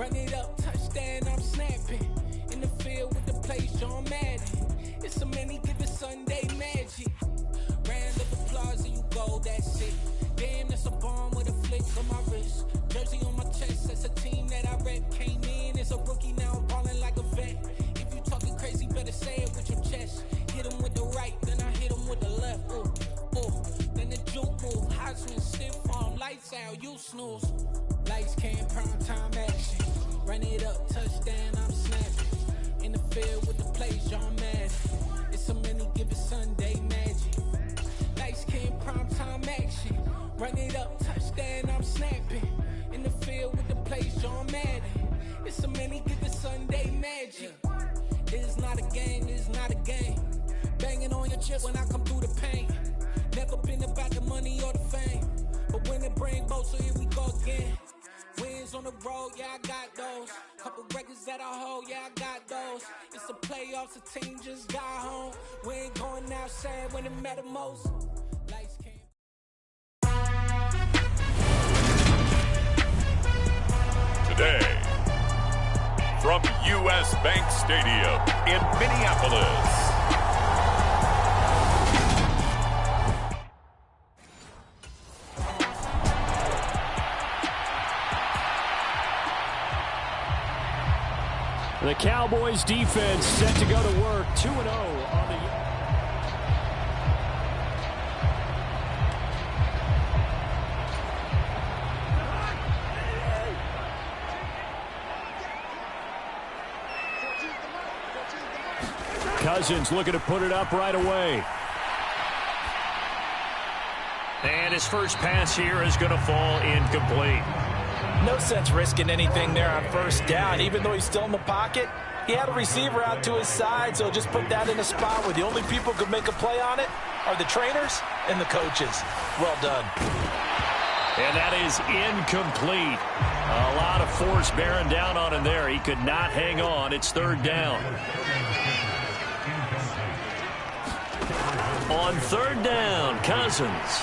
Run it up, touchdown, I'm snapping. In the field with the plays, John Madden. It's so many, give it Sunday magic. Round of applause and you go, that's it. Damn, that's a bomb with a flick on my wrist. Jersey on my chest, that's a team that I rep. Came in as a rookie, now I'm ballin' like a vet. If you talking crazy, better say it with your chest. Hit him with the right, then I hit him with the left. Ooh, ooh, then the juke move. Heisman, stiff arm, lights out, you snooze. Lights came, prime time action. Run it up, touchdown, I'm snapping. In the field with the plays, John Madden. It's so many, give it Sunday magic. Lights came, prime time action. Run it up, touchdown, I'm snapping. In the field with the plays, John Madden. It's so many, give it Sunday magic. It is not a game, it is not a game. Banging on your chest when I come through the pain. Never been about the money or the fame. But when it bring both, so here we go again. Wins on the road, yeah, I got those. Couple records that I hold, yeah, I got those. It's the playoffs, the team just got home. We ain't going outside when it matter most. Lights came. Today, from U.S. Bank Stadium in Minneapolis. The Cowboys defense set to go to work 2-0 on the... Cousins looking to put it up right away. And his first pass here is going to fall incomplete. No sense risking anything there on first down. Even though he's still in the pocket, he had a receiver out to his side, so just put that in a spot where the only people who could make a play on it are the trainers and the coaches. Well done. And that is incomplete. A lot of force bearing down on him there. He could not hang on. It's third down. On third down, Cousins.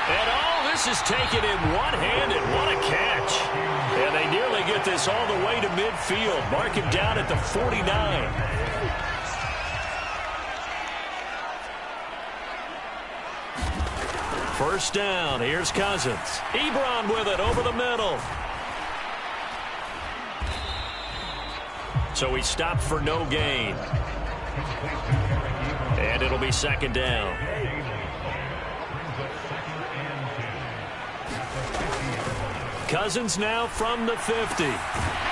And this is taken in one-handed. What a catch. And they nearly get this all the way to midfield. Mark him down at the 49. First down. Here's Cousins. Ebron with it over the middle. So he stopped for no gain. And it'll be second down. Cousins now from the 50.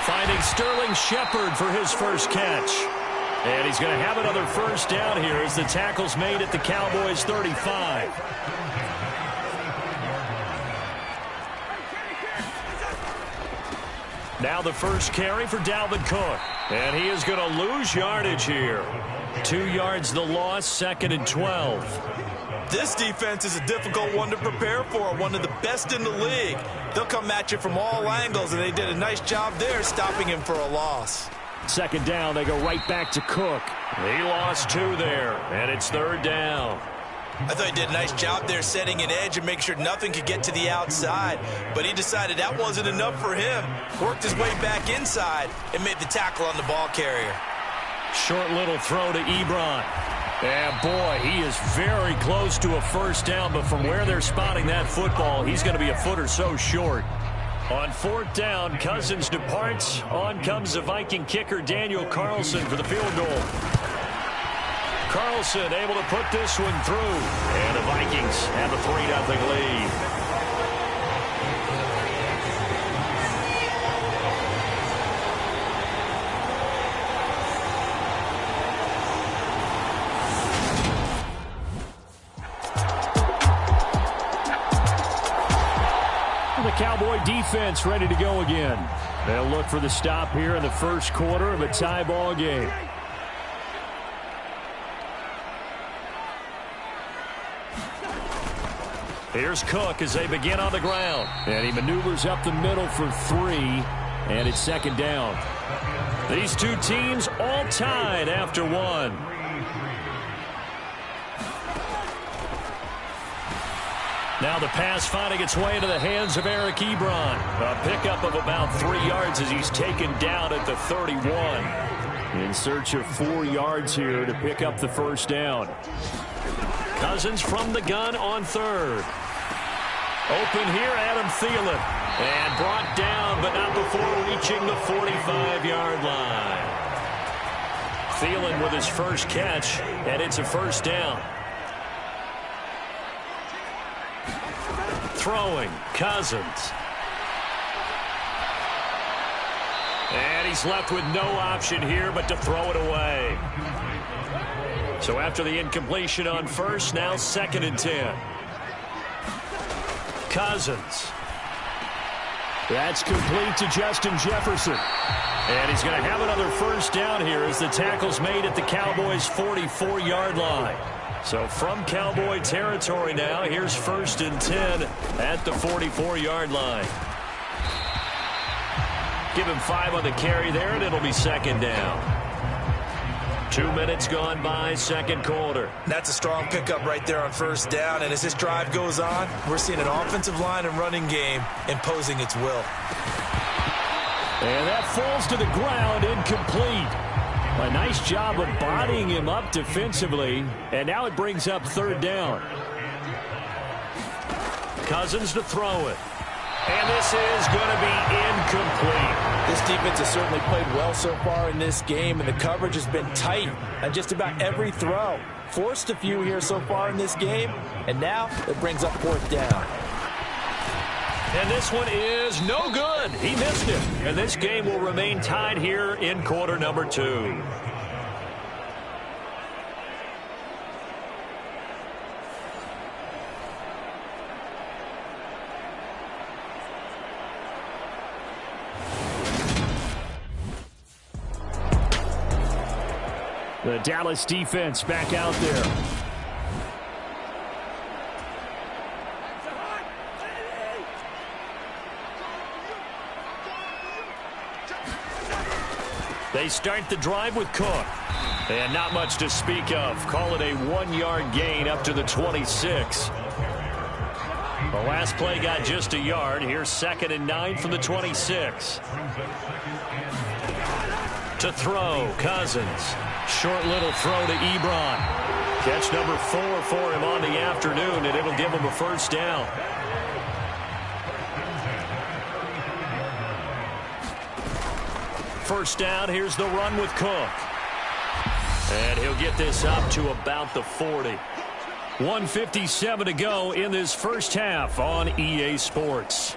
Finding Sterling Shepard for his first catch. And he's going to have another first down here as the tackle's made at the Cowboys' 35. Now the first carry for Dalvin Cook. And he is going to lose yardage here. 2 yards the loss, second and 12. This defense is a difficult one to prepare for, one of the best in the league. They'll come at you from all angles, and they did a nice job there stopping him for a loss. Second down, they go right back to Cook. He lost 2 there, and it's third down. I thought he did a nice job there setting an edge and make sure nothing could get to the outside. But he decided that wasn't enough for him. Worked his way back inside and made the tackle on the ball carrier. Short little throw to Ebron. And, boy, he is very close to a first down, but from where they're spotting that football, he's going to be a foot or so short. On fourth down, Cousins departs. On comes the Viking kicker, Daniel Carlson, for the field goal. Carlson able to put this one through. And the Vikings have a 3-0 lead. Cowboy defense ready to go again. They'll look for the stop here in the first quarter of a tie ball game. Here's Cook as they begin on the ground. And he maneuvers up the middle for 3, and it's second down. These two teams all tied after 1. Now the pass finding its way into the hands of Eric Ebron. A pickup of about 3 yards as he's taken down at the 31. In search of 4 yards here to pick up the first down. Cousins from the gun on third. Open here, Adam Thielen. And brought down, but not before reaching the 45-yard line. Thielen with his first catch, and it's a first down. Throwing, Cousins. And he's left with no option here but to throw it away. So after the incompletion on first, now 2nd and 10. Cousins. That's complete to Justin Jefferson. And he's going to have another first down here as the tackle's made at the Cowboys' 44-yard line. So from Cowboy territory now, here's 1st and 10 at the 44-yard line. Give him 5 on the carry there, and it'll be 2nd down. 2 minutes gone by, 2nd quarter. That's a strong pickup right there on first down, and as this drive goes on, we're seeing an offensive line and running game imposing its will. And that falls to the ground, incomplete. A nice job of bodying him up defensively, and now it brings up 3rd down. Cousins to throw it. And this is going to be incomplete. This defense has certainly played well so far in this game, and the coverage has been tight on just about every throw. Forced a few here so far in this game, and now it brings up 4th down. And this one is no good. He missed it. And this game will remain tied here in quarter number 2. The Dallas defense back out there. They start the drive with Cook. And not much to speak of. Call it a 1-yard gain up to the 26. The last play got just a yard. Here's 2nd and 9 from the 26. To throw, Cousins. Short little throw to Ebron. Catch number 4 for him on the afternoon, and it'll give him a first down. First down, here's the run with Cook. And he'll get this up to about the 40. 1:57 to go in this first half on EA Sports.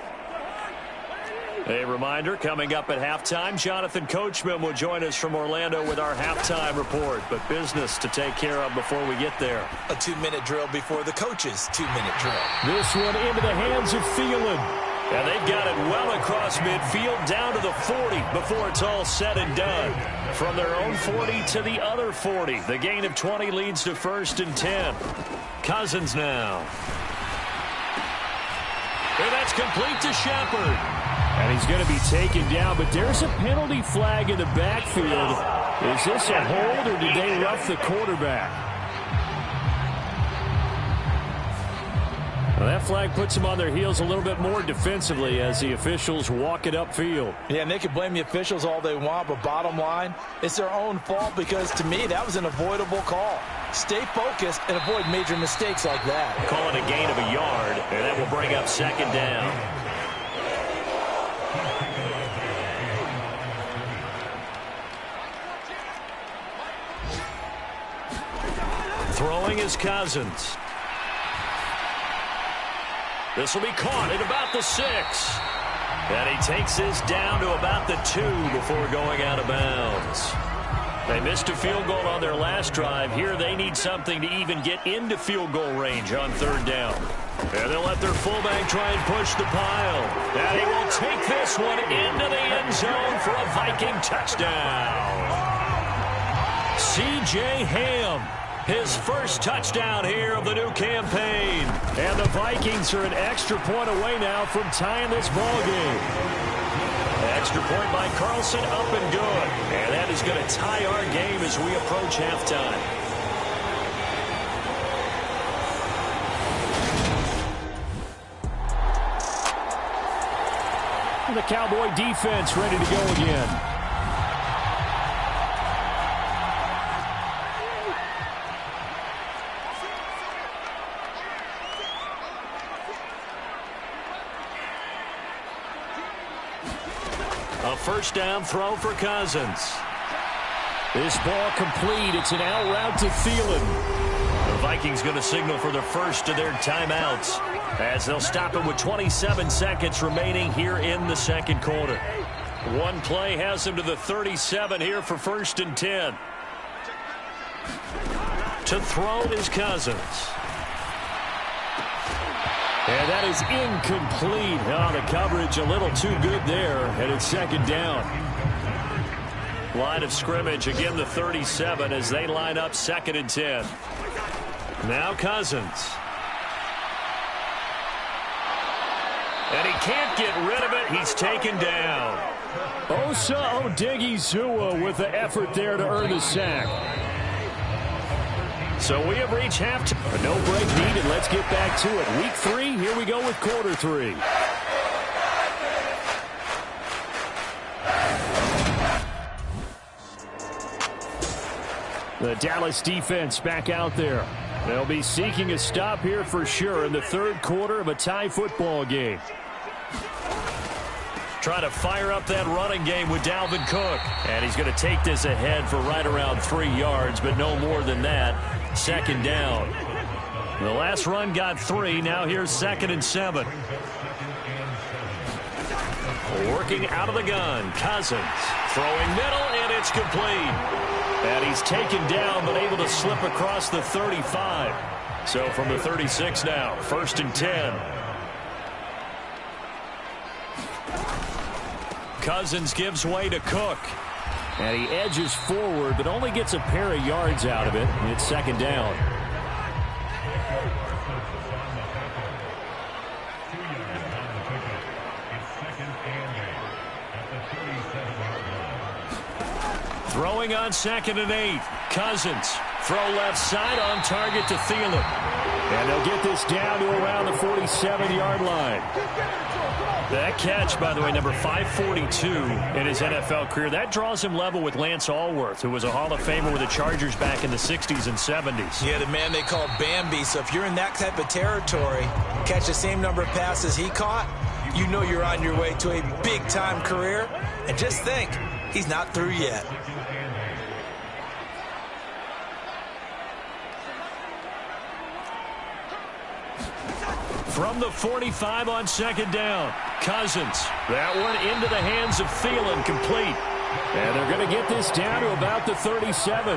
A reminder, coming up at halftime, Jonathan Coachman will join us from Orlando with our halftime report. But business to take care of before we get there. A 2-minute drill before the coach's 2-minute drill. This one into the hands of Thielen. And they've got it well across midfield down to the 40 before it's all said and done. From their own 40 to the other 40. The gain of 20 leads to 1st and 10. Cousins now. And that's complete to Shepard. And he's going to be taken down, but there's a penalty flag in the backfield. Is this a hold, or did they rough the quarterback? Well, that flag puts them on their heels a little bit more defensively as the officials walk it upfield. Yeah, and they can blame the officials all they want, but bottom line, it's their own fault because, to me, that was an avoidable call. Stay focused and avoid major mistakes like that. Call it a gain of a yard, and that will bring up 2nd down. Throwing is Cousins. This will be caught at about the 6. And he takes this down to about the 2 before going out of bounds. They missed a field goal on their last drive. Here they need something to even get into field goal range on 3rd down. And they'll let their fullback try and push the pile. And he will take this one into the end zone for a Viking touchdown. C.J. Ham. His first touchdown here of the new campaign. And the Vikings are an extra point away now from tying this ball game. Extra point by Carlson, up and good. And that is going to tie our game as we approach halftime. Cowboy defense ready to go again. A first down throw for Cousins. This ball complete. It's an out route to Thielen. The Vikings going to signal for the first of their timeouts as they'll stop it with 27 seconds remaining here in the second quarter. One play has him to the 37 here for 1st and 10. To throw is Cousins. And that is incomplete. Oh, the coverage a little too good there, and it's 2nd down. Line of scrimmage, again the 37 as they line up 2nd and 10. Now Cousins. And he can't get rid of it. He's taken down. Osa Odighizuwa with the effort there to earn the sack. So we have reached halftime. A no break needed. Let's get back to it. Week 3, here we go with quarter 3. The Dallas defense back out there. They'll be seeking a stop here for sure in the 3rd quarter of a tie football game. Try to fire up that running game with Dalvin Cook. And he's going to take this ahead for right around 3 yards, but no more than that. 2nd down. The last run got 3. Now here's 2nd and 7. Working out of the gun. Cousins throwing middle, and it's complete. And he's taken down, but able to slip across the 35. So from the 36 now, 1st and 10. Cousins gives way to Cook. And he edges forward, but only gets a pair of yards out of it. It's 2nd down. Throwing on 2nd and 8. Cousins. Throw left side on target to Thielen. And they'll get this down to around the 47-yard line. That catch, by the way, number 542 in his NFL career. That draws him level with Lance Allworth, who was a Hall of Famer with the Chargers back in the 60s and 70s. Yeah, the man they call Bambi. So if you're in that type of territory, catch the same number of passes he caught, you know you're on your way to a big-time career. And just think, he's not through yet. From the 45 on 2nd down. Cousins. That one into the hands of Thielen, complete. And they're going to get this down to about the 37.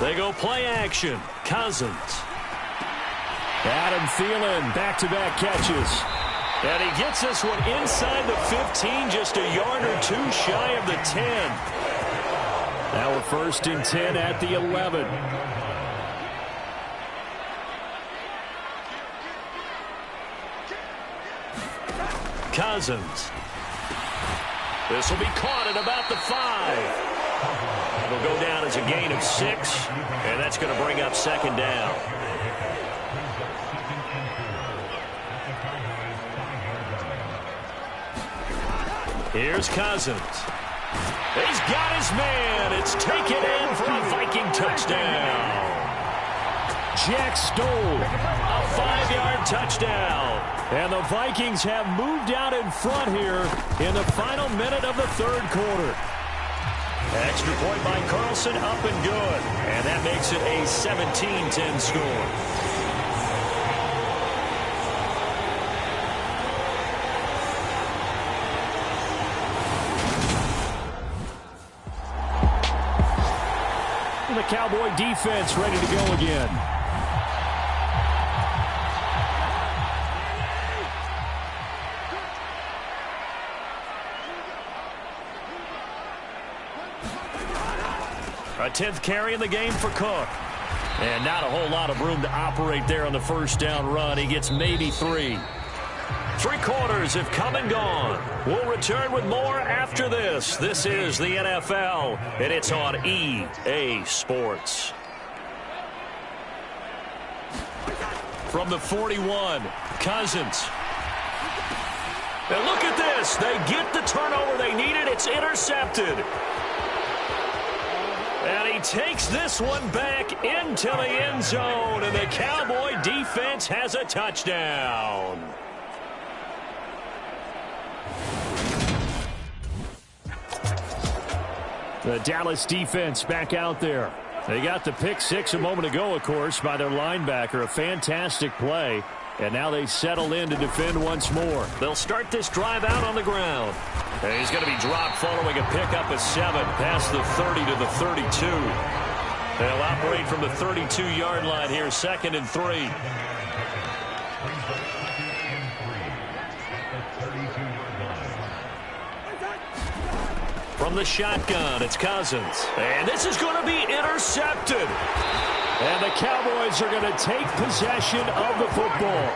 They go play action. Cousins. Adam Thielen, back-to-back catches. And he gets this one inside the 15, just a yard or 2 shy of the 10. Now we're 1st and 10 at the 11. Cousins. This will be caught at about the 5. It'll go down as a gain of 6, and that's going to bring up 2nd down. Here's Cousins. He's got his man. It's taken in for a Viking touchdown. Jack Stoll, a 5-yard touchdown. And the Vikings have moved out in front here in the final minute of the 3rd quarter. Extra point by Carlson, up and good. And that makes it a 17-10 score. The Cowboy defense ready to go again. A 10th carry in the game for Cook. And not a whole lot of room to operate there on the 1st down run. He gets maybe 3. 3 quarters have come and gone. We'll return with more after this. This is the NFL, and it's on EA Sports. from the 41. Cousins. And look at this. They get the turnover they needed. It's intercepted. And he takes this one back into the end zone. And the Cowboy defense has a touchdown. The Dallas defense back out there. They got the pick six a moment ago, of course, by their linebacker. A fantastic play. And now they settle in to defend once more. They'll start this drive out on the ground. And he's going to be dropped following a pickup of 7 past the 30 to the 32. They'll operate from the 32-yard line here, 2nd and 3. From the shotgun, it's Cousins. And this is going to be intercepted. And the Cowboys are going to take possession of the football.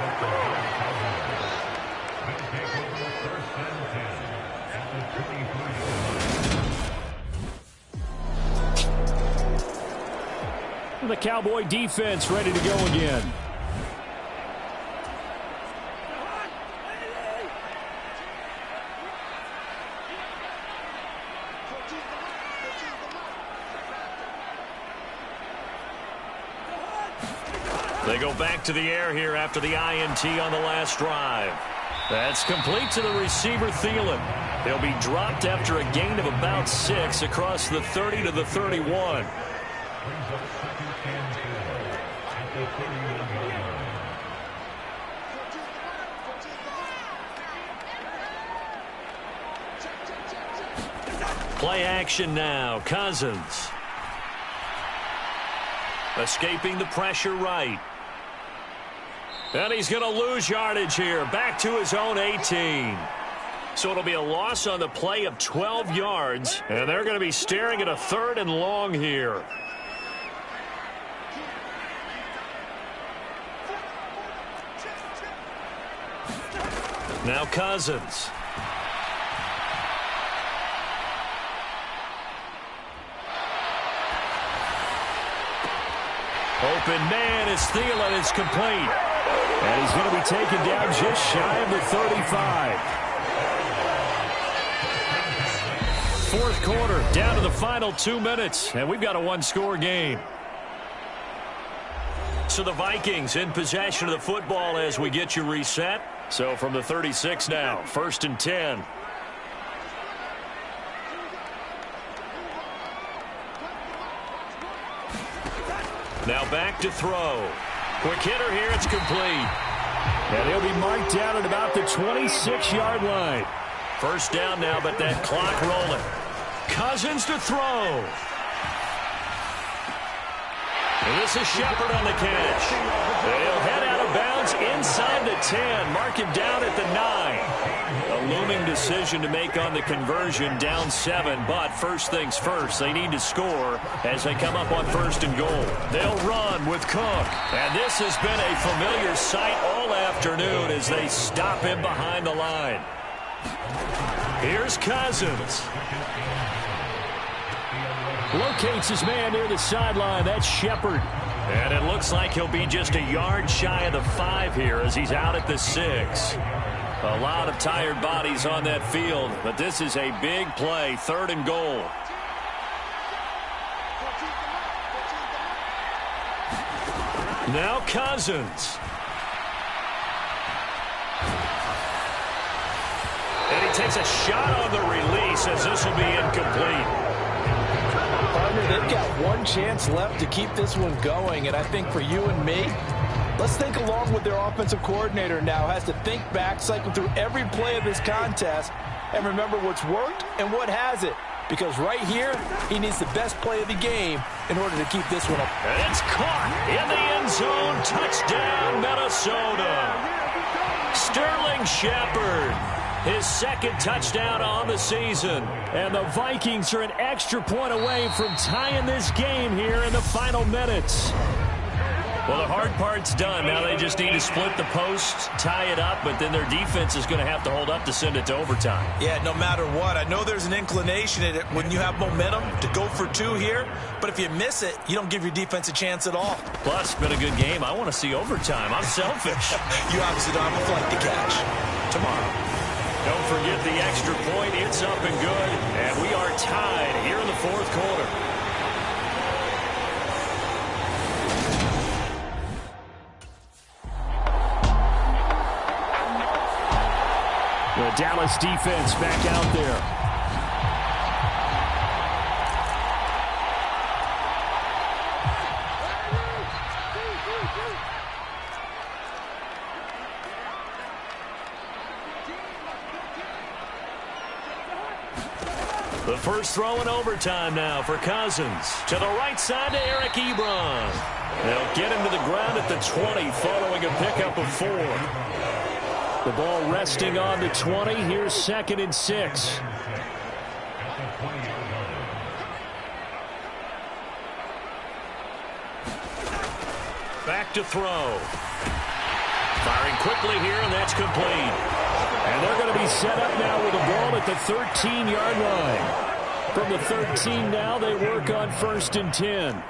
And the Cowboy defense ready to go again. They go back to the air here after the INT on the last drive. That's complete to the receiver, Thielen. They'll be dropped after a gain of about 6 across the 30 to the 31. Play action now. Cousins. Escaping the pressure right. And he's going to lose yardage here. Back to his own 18. So it'll be a loss on the play of 12 yards. And they're going to be staring at a 3rd and long here. Now Cousins. Open man is Thielen. It's complete. And he's going to be taken down just shy of the 35. 4th quarter, down to the final 2 minutes. And we've got a 1-score game. So the Vikings in possession of the football as we get you reset. So from the 36 now, 1st and 10. Now back to throw. Quick hitter here, it's complete. And he'll be marked down at about the 26-yard line. 1st down now, but that clock rolling. Cousins to throw. And this is Shepard on the catch. They'll head out of bounds inside the 10. Mark him down at the 9. A looming decision to make on the conversion, down 7. But first things first, they need to score as they come up on 1st and goal. They'll run with Cook. And this has been a familiar sight all afternoon as they stop him behind the line. Here's Cousins. Locates his man near the sideline. That's Shepard. And it looks like he'll be just a yard shy of the 5 here as he's out at the 6. A lot of tired bodies on that field, but this is a big play, 3rd and goal. Now Cousins. And he takes a shot on the release as this will be incomplete. They've got one chance left to keep this one going, and I think for you and me, let's think along with their offensive coordinator now. Has to think back, cycle through every play of this contest, and remember what's worked and what hasn't. Because right here, he needs the best play of the game in order to keep this one up. And it's caught in the end zone. Touchdown, Minnesota. Sterling Shepard. His 2nd touchdown on the season. And the Vikings are an extra point away from tying this game here in the final minutes. Well, the hard part's done. Now they just need to split the post, tie it up, but then their defense is going to have to hold up to send it to overtime. Yeah, no matter what. I know there's an inclination in it when you have momentum to go for two here, but if you miss it, you don't give your defense a chance at all. Plus, it's been a good game. I want to see overtime. I'm selfish. You obviously don't have a flight to catch tomorrow. Don't forget the extra point. It's up and good, and we are tied here in the fourth quarter. The Dallas defense back out there. The first throw in overtime now for Cousins. To the right side to Eric Ebron. They'll get him to the ground at the 20 following a pickup of 4. The ball resting on the 20. Here's 2nd and 6. Back to throw. Firing quickly here, and that's complete. And they're going to be set up now with the ball at the 13-yard line. From the 13 now, they work on 1st and 10.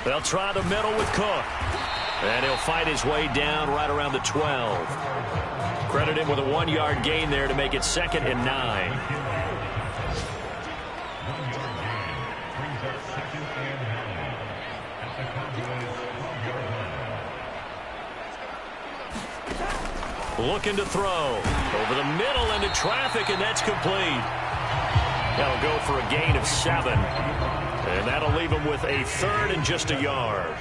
They'll try the middle with Cook. And he'll fight his way down right around the 12. Credit him with a 1-yard gain there to make it 2nd and 9. Looking to throw. Over the middle into traffic, and that's complete. That'll go for a gain of 7. And that'll leave him with a 3rd and just a yard.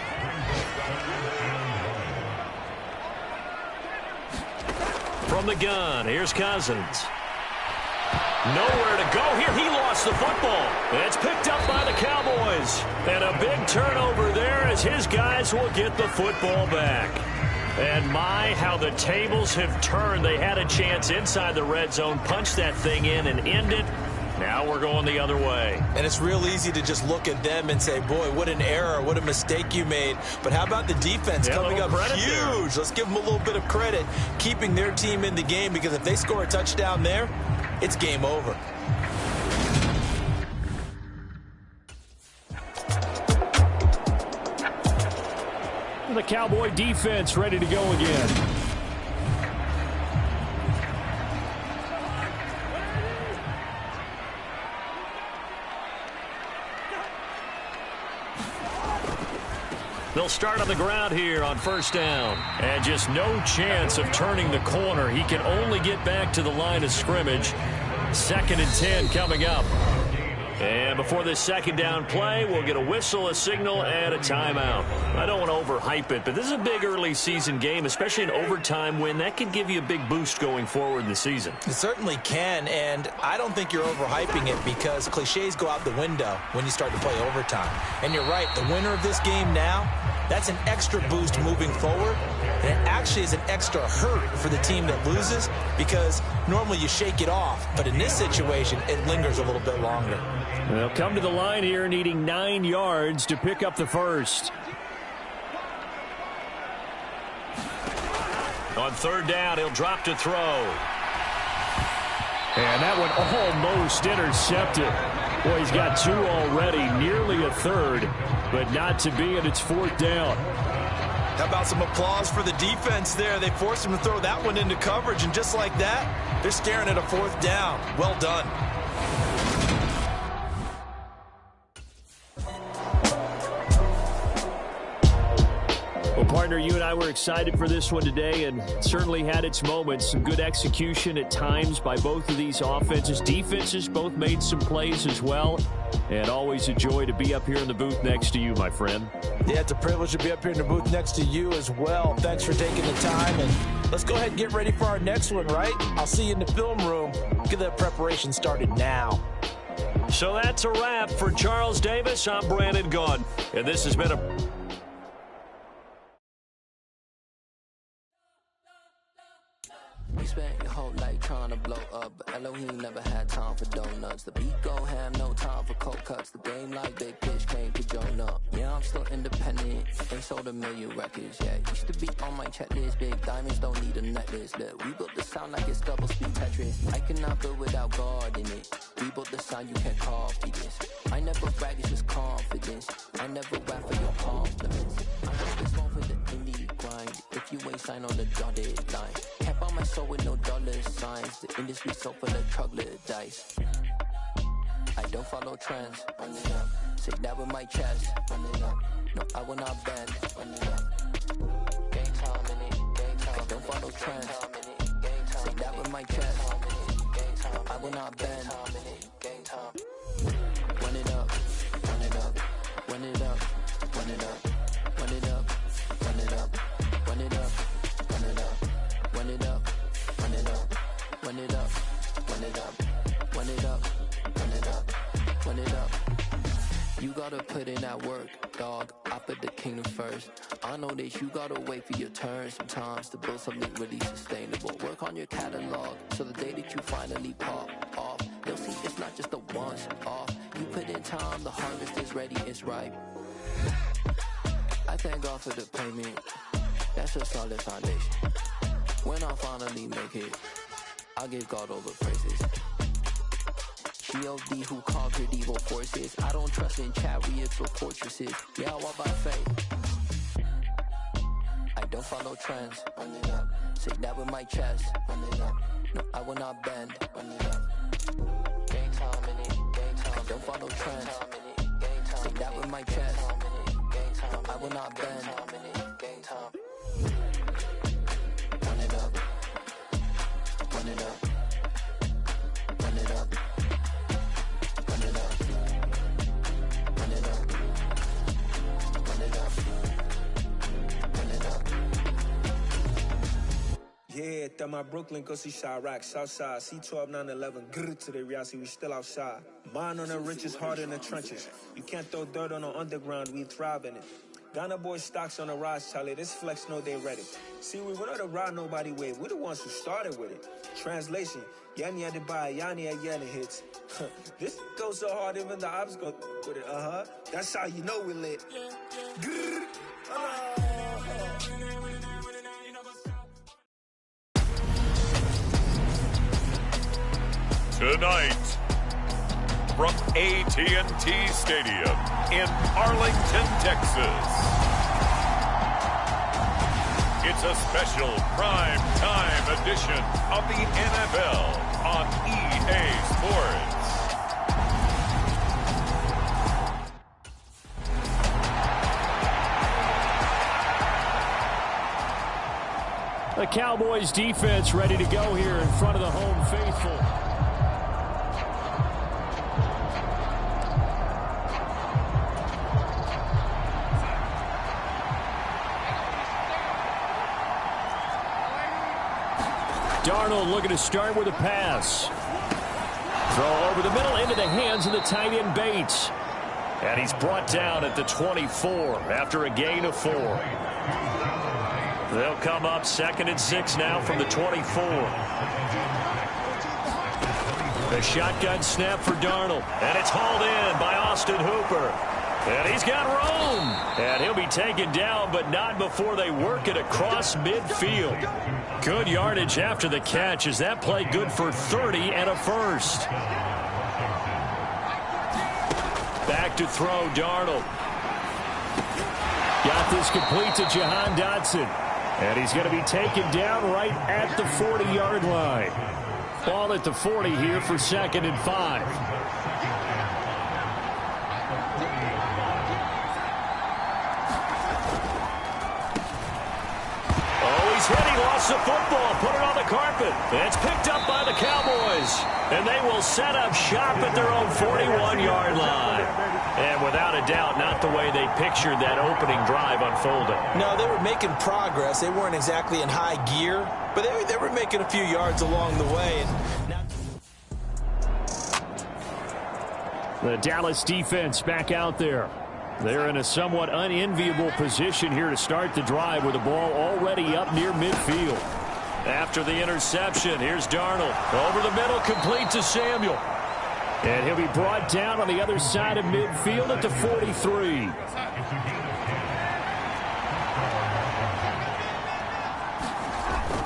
From the gun, here's Cousins. Nowhere to go here. He lost the football. It's picked up by the Cowboys. And a big turnover there as his guys will get the football back. And my, how the tables have turned. They had a chance inside the red zone, punch that thing in and end it. Now we're going the other way. And it's real easy to just look at them and say, boy, what an error, what a mistake you made. But how about the defense coming up huge? There. Let's give them a little bit of credit, keeping their team in the game, because if they score a touchdown there, it's game over. The Cowboy defense ready to go again. They'll start on the ground here on 1st down. And just no chance of turning the corner. He can only get back to the line of scrimmage. 2nd and 10 coming up. And before this 2nd down play, we'll get a whistle, a signal, and a timeout. I don't want to overhype it, but this is a big early season game, especially an overtime win. That can give you a big boost going forward in the season. It certainly can, and I don't think you're overhyping it because cliches go out the window when you start to play overtime. And you're right, the winner of this game now, that's an extra boost moving forward, and it actually is an extra hurt for the team that loses because normally you shake it off, but in this situation, it lingers a little bit longer. They'll come to the line here needing 9 yards to pick up the first. On 3rd down, he'll drop to throw. And that one almost intercepted. Boy, he's got 2 already, nearly a 3rd, but not to be, and it's 4th down. How about some applause for the defense there? They forced him to throw that one into coverage, and just like that, they're staring at a 4th down. Well done. Well, partner, you and I were excited for this one today, and it certainly had its moments. Some good execution at times by both of these offenses. Defenses both made some plays as well. And always a joy to be up here in the booth next to you, my friend. Yeah, it's a privilege to be up here in the booth next to you as well. Thanks for taking the time, and let's go ahead and get ready for our next one, right? I'll see you in the film room. Get that preparation started now. So that's a wrap for Charles Davis. I'm Brandon Gaudin, and this has been a You spent your whole life trying to blow up, but Elohim never had time for donuts. The beat go ham, no time for cold cuts. The game like big bitch came to join up. Yeah, I'm still independent, ain't sold a million records yet. Used to be on my checklist, big diamonds don't need a necklace. Look, we built the sound like it's double speed Tetris. I cannot build without God in it. We built the sound, you can't copy this. I never brag, it's just confidence. I never rap for your compliments. I'm always going for the indie grind. If you ain't signed on the dotted line, can't buy my soul with no dollar signs. The industry so full of troglodytes. I don't follow trends. Run it up. Say that with my chest. Run it up. No, I will not bend. Run it up. Game time in it. Game time. I don't follow trends. Say that with my chest. I will not bend. Game time. Run it up. Run it up. Run it up. Run it up. Run it up. Run it up. Run it up. Run it up. Run it up. Run it up. Run it up. Run it up. Run it up. Run it up. Run it up. You gotta put in that work, dog. I put the kingdom first. I know that you gotta wait for your turn sometimes to build something really sustainable. Work on your catalog so the day that you finally pop off, they'll see it's not just a once off. You put in time, the harvest is ready, it's ripe. I thank God for the payment. That's a solid foundation. When I finally make it, I'll give God all the praises. G.O.D. who conquered evil forces. I don't trust in chariots or fortresses. Yeah, I walk by faith. I don't follow trends. Run it up. Say that with my chest. Run it up. No, I will not bend. Run it up. Game time in it. Game time. I don't follow trends. Say that with my chest. No, I will not bend. Game time. Run it up. Run it up. Run it up. Run it up. Run it up. Run it up. Run it up. Yeah, that my Brooklyn, go see Chirac, Southside, C12, 911, grrr to the reality, we still outside. Mine on the riches, hard in the trenches. You can't throw dirt on the underground, we thrive in it. Ghana boys stocks on the rise, Charlie, this flex know they ready. See, we were not to ride nobody way, we're the ones who started with it. Translation, Yanni had to buy, Yanni had Yanni hits. This goes so hard, even the ops go with it, That's how you know we lit. Grrr. Tonight, from AT&T Stadium in Arlington, Texas, it's a special prime time edition of the NFL on EA Sports. The Cowboys defense ready to go here in front of the home faithful. Darnold looking to start with a pass. Throw over the middle into the hands of the tight end Bates. And he's brought down at the 24 after a gain of 4. They'll come up 2nd and 6 now from the 24. The shotgun snap for Darnold. And it's hauled in by Austin Hooper. And he's got room. And he'll be taken down, but not before they work it across midfield. Good yardage after the catch as that play good for 30 and a first. Back to throw, Darnold. Got this complete to Jahan Dotson. And he's going to be taken down right at the 40-yard line. Ball at the 40 here for 2nd and 5. He's hit, he lost the football, put it on the carpet. It's picked up by the Cowboys. And they will set up shop at their own 41-yard line. And without a doubt, not the way they pictured that opening drive unfolding. No, they were making progress. They weren't exactly in high gear, but they were making a few yards along the way. The Dallas defense back out there. They're in a somewhat unenviable position here to start the drive with the ball already up near midfield. After the interception, here's Darnold. Over the middle, complete to Samuel. And he'll be brought down on the other side of midfield at the 43.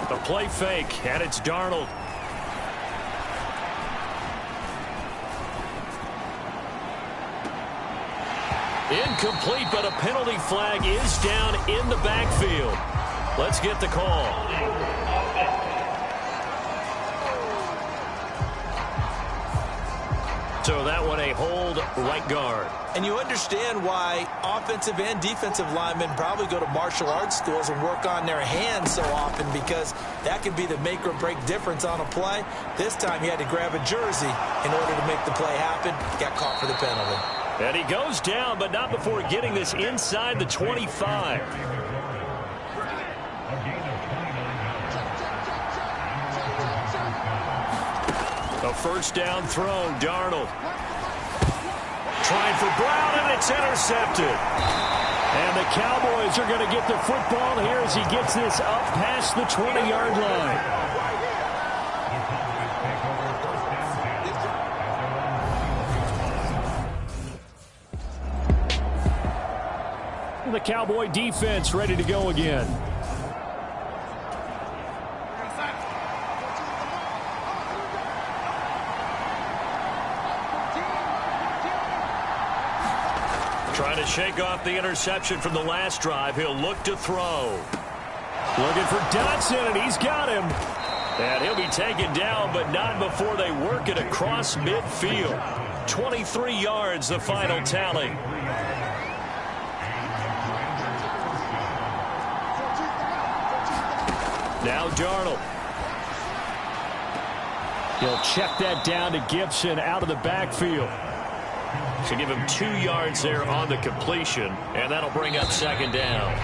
The play fake, and it's Darnold. Incomplete, but a penalty flag is down in the backfield. Let's get the call. So that one a hold right guard. And you understand why offensive and defensive linemen probably go to martial arts schools and work on their hands so often, because that could be the make or break difference on a play. This time he had to grab a jersey in order to make the play happen. Got caught for the penalty. And he goes down, but not before getting this inside the 25. A first down throw, Darnold. Trying for Brown, and it's intercepted. And the Cowboys are going to get the football here as he gets this up past the 20-yard line. The Cowboy defense ready to go again. Trying to shake off the interception from the last drive. He'll look to throw. Looking for Dotson, and he's got him. And he'll be taken down, but not before they work it across midfield. 23 yards, the final tally. Now Darnold. He'll check that down to Gibson out of the backfield. So give him 2 yards there on the completion, and that'll bring up second down.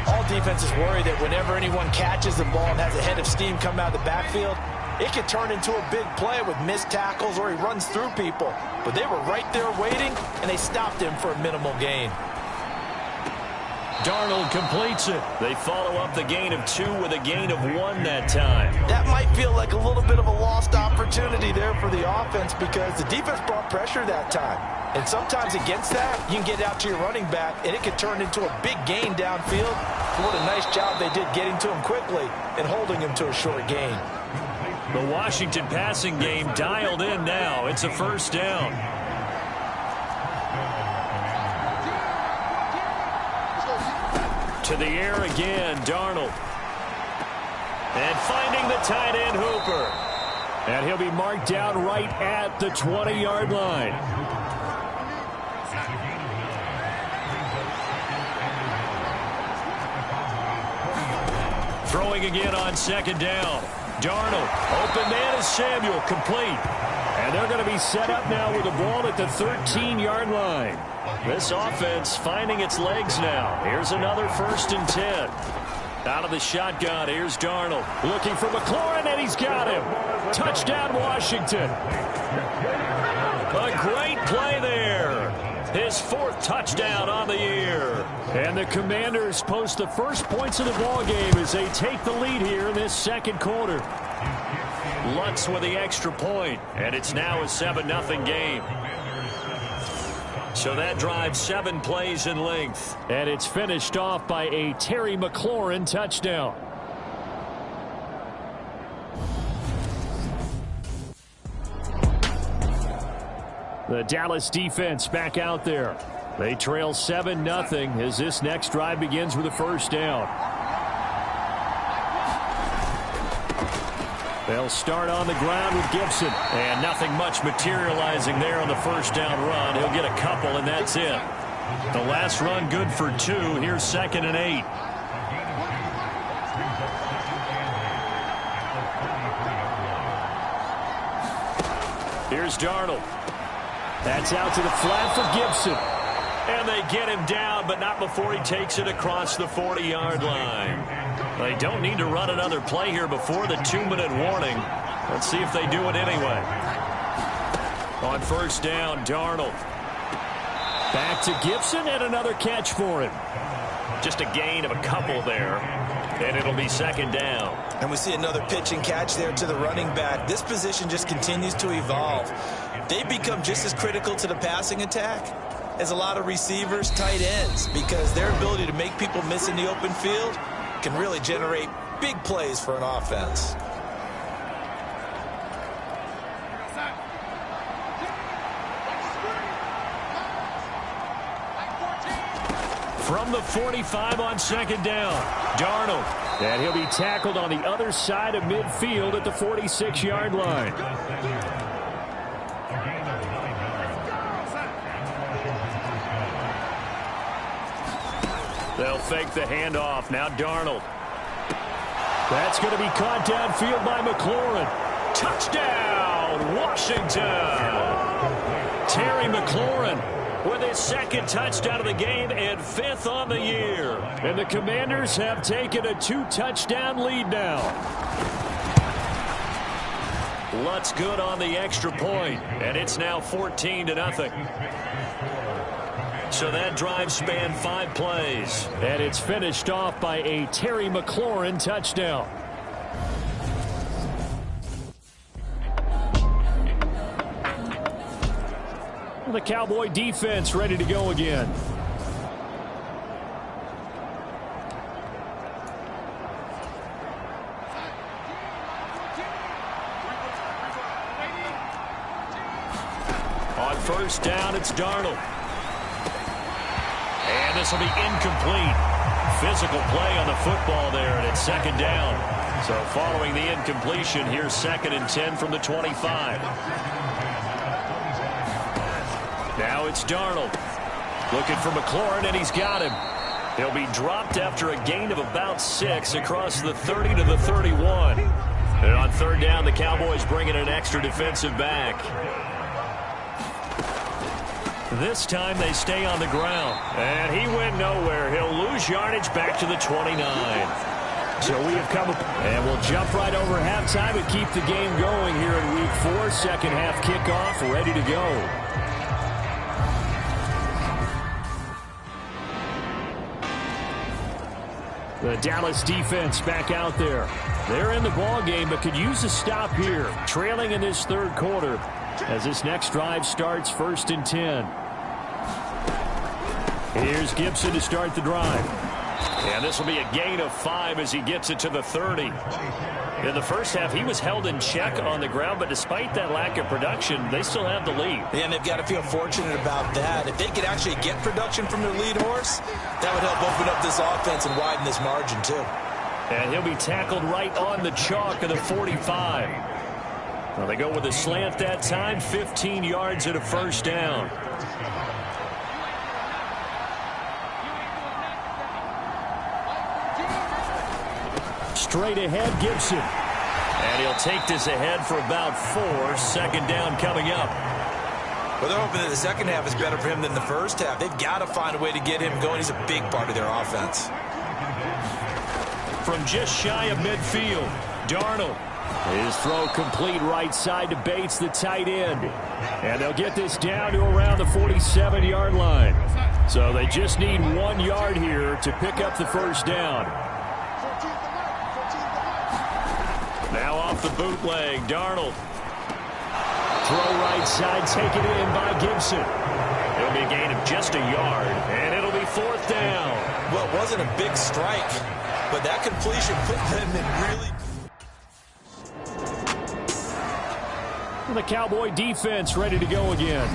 All defenses worry that whenever anyone catches the ball and has a head of steam come out of the backfield, it could turn into a big play with missed tackles or he runs through people. But they were right there waiting, and they stopped him for a minimal gain. Darnold completes it. They follow up the gain of 2 with a gain of 1 that time. That might feel like a little bit of a lost opportunity there for the offense, because the defense brought pressure that time. And sometimes against that, you can get out to your running back, and it could turn into a big gain downfield. What a nice job they did getting to him quickly and holding him to a short gain. The Washington passing game dialed in now. It's a first down. To the air again, Darnold. And finding the tight end, Hooper. And he'll be marked down right at the 20-yard line. Throwing again on second down. Darnold, open man is Samuel, complete. And they're going to be set up now with the ball at the 13-yard line. This offense finding its legs now. Here's another 1st and 10. Out of the shotgun, here's Darnold. Looking for McLaurin, and he's got him. Touchdown, Washington. A great play there. His 4th touchdown on the year. And the Commanders post the first points of the ball game as they take the lead here in this second quarter. Lutz with the extra point, and it's now a 7-0 game. So that drive 7 plays in length. And it's finished off by a Terry McLaurin touchdown. The Dallas defense back out there. They trail 7-0 as this next drive begins with a first down. They'll start on the ground with Gibson. And nothing much materializing there on the first down run. He'll get a couple, and that's it. The last run good for 2. Here's 2nd and 8. Here's Darnold. That's out to the flat for Gibson. And they get him down, but not before he takes it across the 40-yard line. They don't need to run another play here before the 2-minute warning. Let's see if they do it anyway. On first down, Darnold. Back to Gibson, and another catch for him. Just a gain of a couple there. and it'll be second down. And we see another pitch and catch there to the running back. This position just continues to evolve. They've become just as critical to the passing attack as a lot of receivers, tight ends, because their ability to make people miss in the open field can really generate big plays for an offense. From the 45 on second down, Darnold. And he'll be tackled on the other side of midfield at the 46-yard line. They'll fake the handoff. Now Darnold. That's going to be caught downfield by McLaurin. Touchdown, Washington. Terry McLaurin with his second touchdown of the game and 5th on the year. And the Commanders have taken a 2-touchdown lead now. Lutz good on the extra point, and it's now 14-0. So that drive spanned 5 plays, and it's finished off by a Terry McLaurin touchdown. The Cowboy defense ready to go again. On first down, it's Darnold. And this will be incomplete. Physical play on the football there, and it's second down. So following the incompletion, here's 2nd and 10 from the 25. Now it's Darnold. Looking for McLaurin, and he's got him. He'll be dropped after a gain of about 6 across the 30 to the 31. And on third down, the Cowboys bring in an extra defensive back. This time they stay on the ground. And he went nowhere. He'll lose yardage back to the 29. So we have come, and we'll jump right over halftime and keep the game going here in Week 4. Second half kickoff, ready to go. The Dallas defense back out there. They're in the ball game, but could use a stop here. Trailing in this third quarter as this next drive starts 1st and 10. Here's Gibson to start the drive. And this will be a gain of 5 as he gets it to the 30. In the first half, he was held in check on the ground, but despite that lack of production, they still have the lead. Yeah, and they've got to feel fortunate about that. If they could actually get production from their lead horse, that would help open up this offense and widen this margin, too. And he'll be tackled right on the chalk of the 45. Well, they go with a slant that time, 15 yards and a first down. Straight ahead, Gibson. And he'll take this ahead for about 4. Second down coming up. Well, they're hoping that the second half is better for him than the first half. They've got to find a way to get him going. He's a big part of their offense. From just shy of midfield, Darnold. His throw complete right side to Bates, the tight end. And they'll get this down to around the 47-yard line. So they just need 1 yard here to pick up the first down. Now off the bootleg, Darnold. Throw right side, taken in by Gibson. It'll be a gain of just a yard, and it'll be 4th down. Well, it wasn't a big strike, but that completion put them in really... The Cowboy defense ready to go again.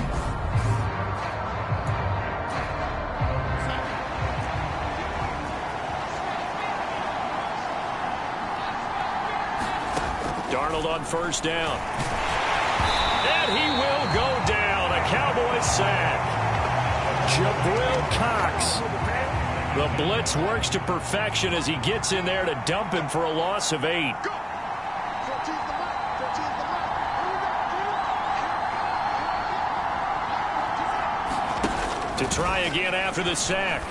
Darnold on first down. And he will go down. A Cowboy sack. Jabril Cox. The blitz works to perfection as he gets in there to dump him for a loss of 8. To try again after the sack.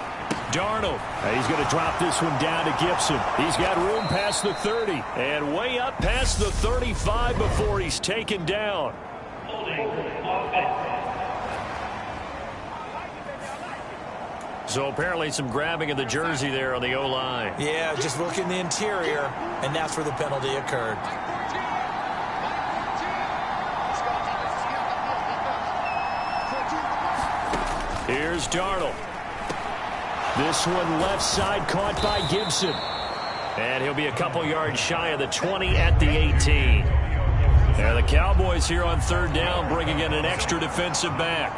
Darnold. He's going to drop this one down to Gibson. He's got room past the 30 and way up past the 35 before he's taken down. So apparently some grabbing of the jersey there on the O-line. Yeah, just look in the interior, and that's where the penalty occurred. Here's Darnold. This one left side caught by Gibson. And he'll be a couple yards shy of the 20 at the 18. And the Cowboys here on third down bringing in an extra defensive back.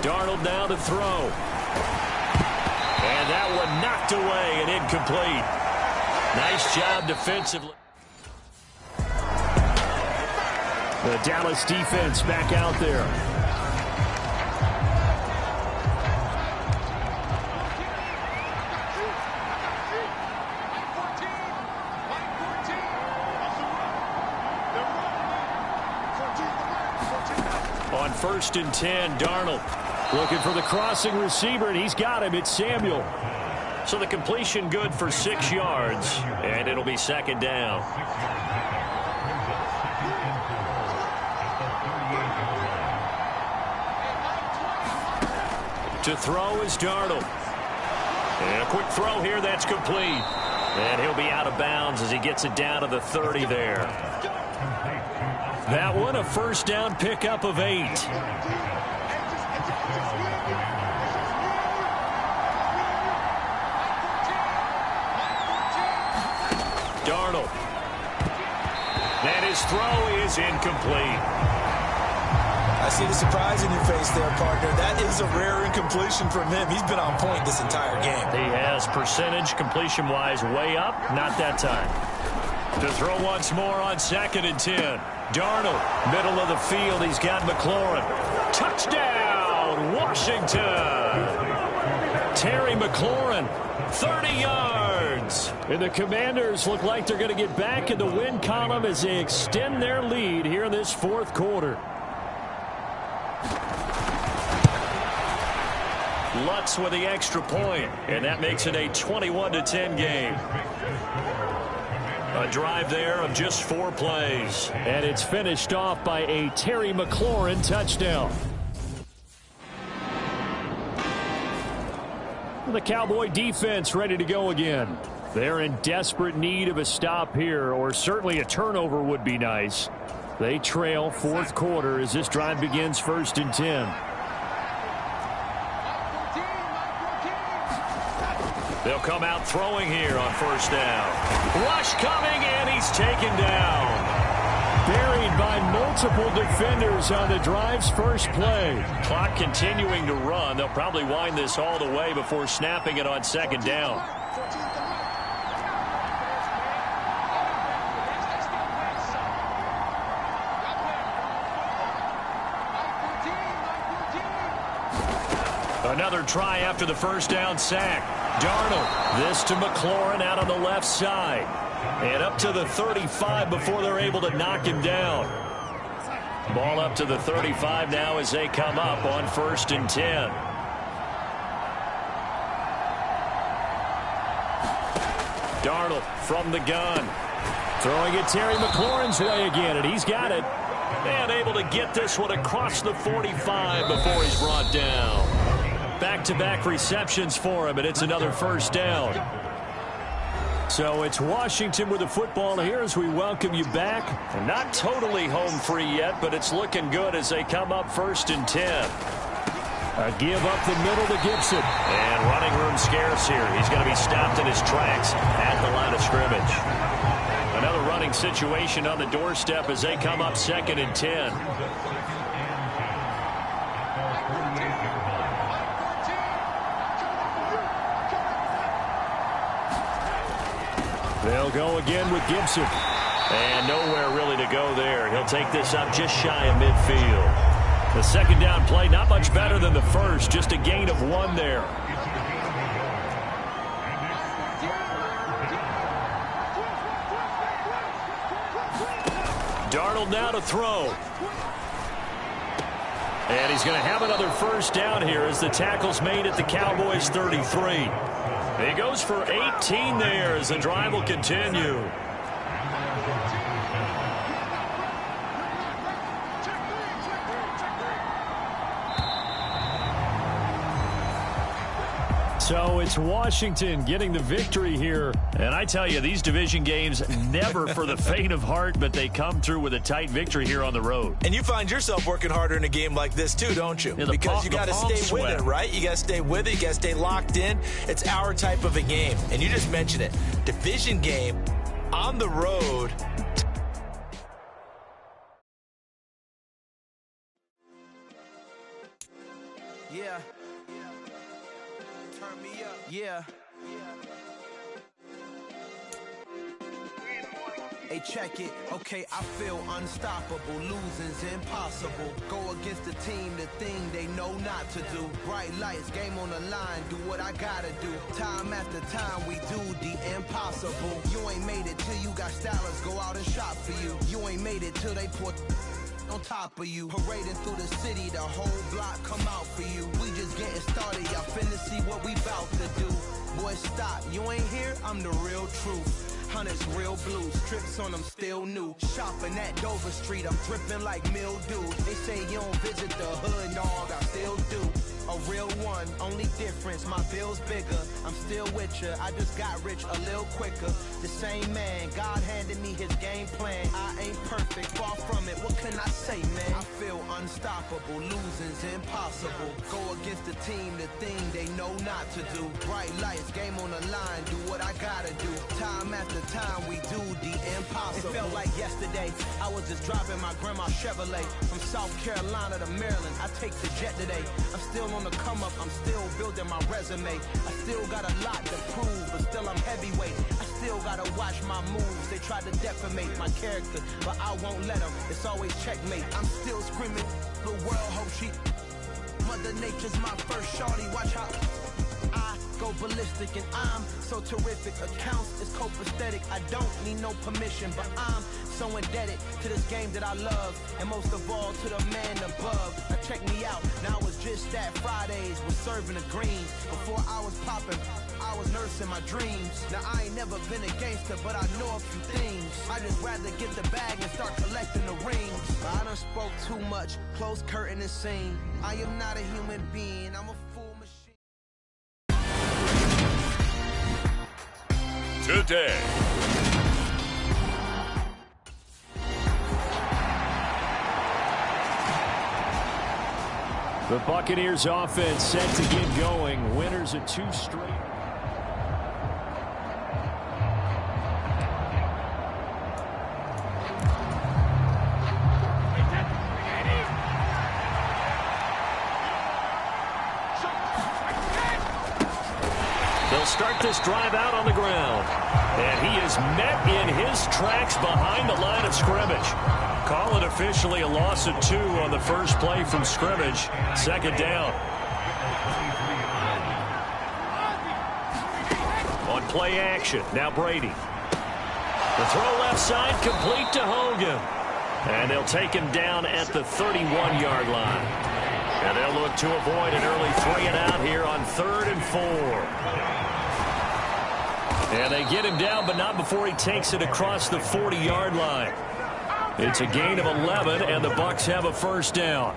Darnold now to throw. And that one knocked away and incomplete. Nice job defensively. The Dallas defense back out there. On 1st and 10, Darnold looking for the crossing receiver, and he's got him. It's Samuel. So the completion good for 6 yards, and it'll be second down. To throw is Darnold. And a quick throw here, that's complete. And he'll be out of bounds as he gets it down to the 30 there. That one a first down pickup of 8. Darnold. And his throw is incomplete. I see the surprise in your face there, partner. That is a rare incompletion from him. He's been on point this entire game. He has percentage completion-wise way up. Not that time. To throw once more on 2nd and 10. Darnold, middle of the field. He's got McLaurin. Touchdown, Washington. Terry McLaurin, 30 yards. And the Commanders look like they're going to get back in the win column as they extend their lead here in this 4th quarter. Lutz with the extra point, and that makes it a 21-10 game. A drive there of just 4 plays. And it's finished off by a Terry McLaurin touchdown. The Cowboy defense ready to go again. They're in desperate need of a stop here, or certainly a turnover would be nice. They trail 4th quarter as this drive begins 1st and 10. They'll come out throwing here on 1st down. Rush coming, and he's taken down. Buried by multiple defenders on the drive's first play. Clock continuing to run. They'll probably wind this all the way before snapping it on 2nd down. Another try after the first down sack. Darnold, this to McLaurin out on the left side. And up to the 35 before they're able to knock him down. Ball up to the 35 now as they come up on 1st and 10. Darnold from the gun. Throwing it Terry McLaurin's way again, and he's got it. And able to get this one across the 45 before he's brought down. Back-to-back receptions for him, and it's another first down. So it's Washington with the football here as we welcome you back. And not totally home free yet, but it's looking good as they come up 1st and 10. A give up the middle to Gibson. And running room scarce here. He's going to be stopped in his tracks at the line of scrimmage. Another running situation on the doorstep as they come up 2nd and 10. They'll go again with Gibson. And nowhere really to go there. He'll take this up just shy of midfield. The 2nd down play, not much better than the first. Just a gain of 1 there. Darnold now to throw. And he's going to have another first down here as the tackle's made at the Cowboys' 33. He goes for 18 there as the drive will continue. So it's Washington getting the victory here. And I tell you, these division games, never for the faint of heart, but they come through with a tight victory here on the road. And you find yourself working harder in a game like this too, don't you? Yeah, because you got to stay with it, right? You got to stay with it. You got to stay locked in. It's our type of a game. And you just mentioned it. Division game on the road. Yeah. Turn me up. Yeah. Hey, check it. Okay, I feel unstoppable. Losing's impossible. Go against the team, the thing they know not to do. Bright lights, game on the line. Do what I gotta do. Time after time, we do the impossible. You ain't made it till you got stylers go out and shop for you. You ain't made it till they put on top of you. Parading through the city, the whole block come out for you. We just getting started, y'all finna see what we bout to do. Boy, stop, you ain't here, I'm the real truth. Hunters real blue, strips on them still new. Shopping at Dover Street, I'm dripping like mildew. They say you don't visit the hood, dog, I still do. A real one, only difference, my bill's bigger. I'm still with ya, I just got rich a little quicker. The same man, God handed me his game plan. I ain't perfect, far from it, what can I say, man? I feel unstoppable, losing's impossible. Go against the team, the thing they know not to do. Bright lights, game on the line, do what I gotta do. Time after time, we do the impossible. It felt like yesterday, I was just driving my grandma's Chevrolet. From South Carolina to Maryland, I take the jet today. I'm still on the come up, I'm still building my resume. I still got a lot to prove, but still I'm heavyweight. I still gotta watch my moves. They tried to defamate my character, but I won't let them. It's always checkmate. I'm still screaming, the world hope she. Mother Nature's my first shorty. Watch how I go ballistic, and I'm so terrific. Accounts is copacetic. I don't need no permission, but I'm so indebted to this game that I love, and most of all to the man above. Now check me out. Now it's just that Fridays was serving the greens. Before I was popping, I was nursing my dreams. Now I ain't never been a gangster, but I know a few things. I just rather get the bag and start collecting the rings. But I done spoke too much. Close curtain and scene. I am not a human being. I'm a fool machine. Today. The Buccaneers offense set to get going. Winners of 2 straight. They'll start this drive out on the ground. And he is met in his tracks behind the line of scrimmage. Call it officially a loss of 2 on the first play from scrimmage. Second down. On play action, now Brady. The throw left side, complete to Hogan. And they'll take him down at the 31-yard line. And they'll look to avoid an early 3 and out here on 3rd and 4. And they get him down, but not before he takes it across the 40-yard line. It's a gain of 11, and the Bucs have a first down.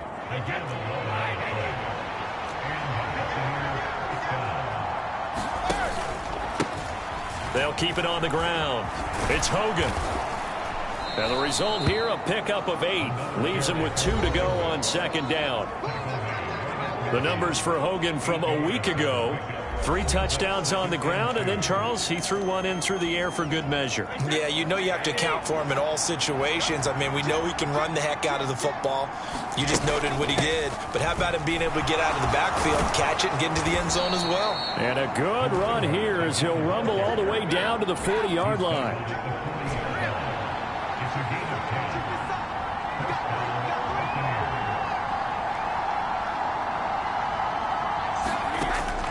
They'll keep it on the ground. It's Hogan. And the result here, a pickup of 8. Leaves him with 2 to go on second down. The numbers for Hogan from a week ago. 3 touchdowns on the ground, and then, Charles, he threw one in through the air for good measure. Yeah, you know you have to account for him in all situations. I mean, we know he can run the heck out of the football. You just noted what he did. But how about him being able to get out of the backfield, catch it, and get into the end zone as well? And a good run here as he'll rumble all the way down to the 40-yard line.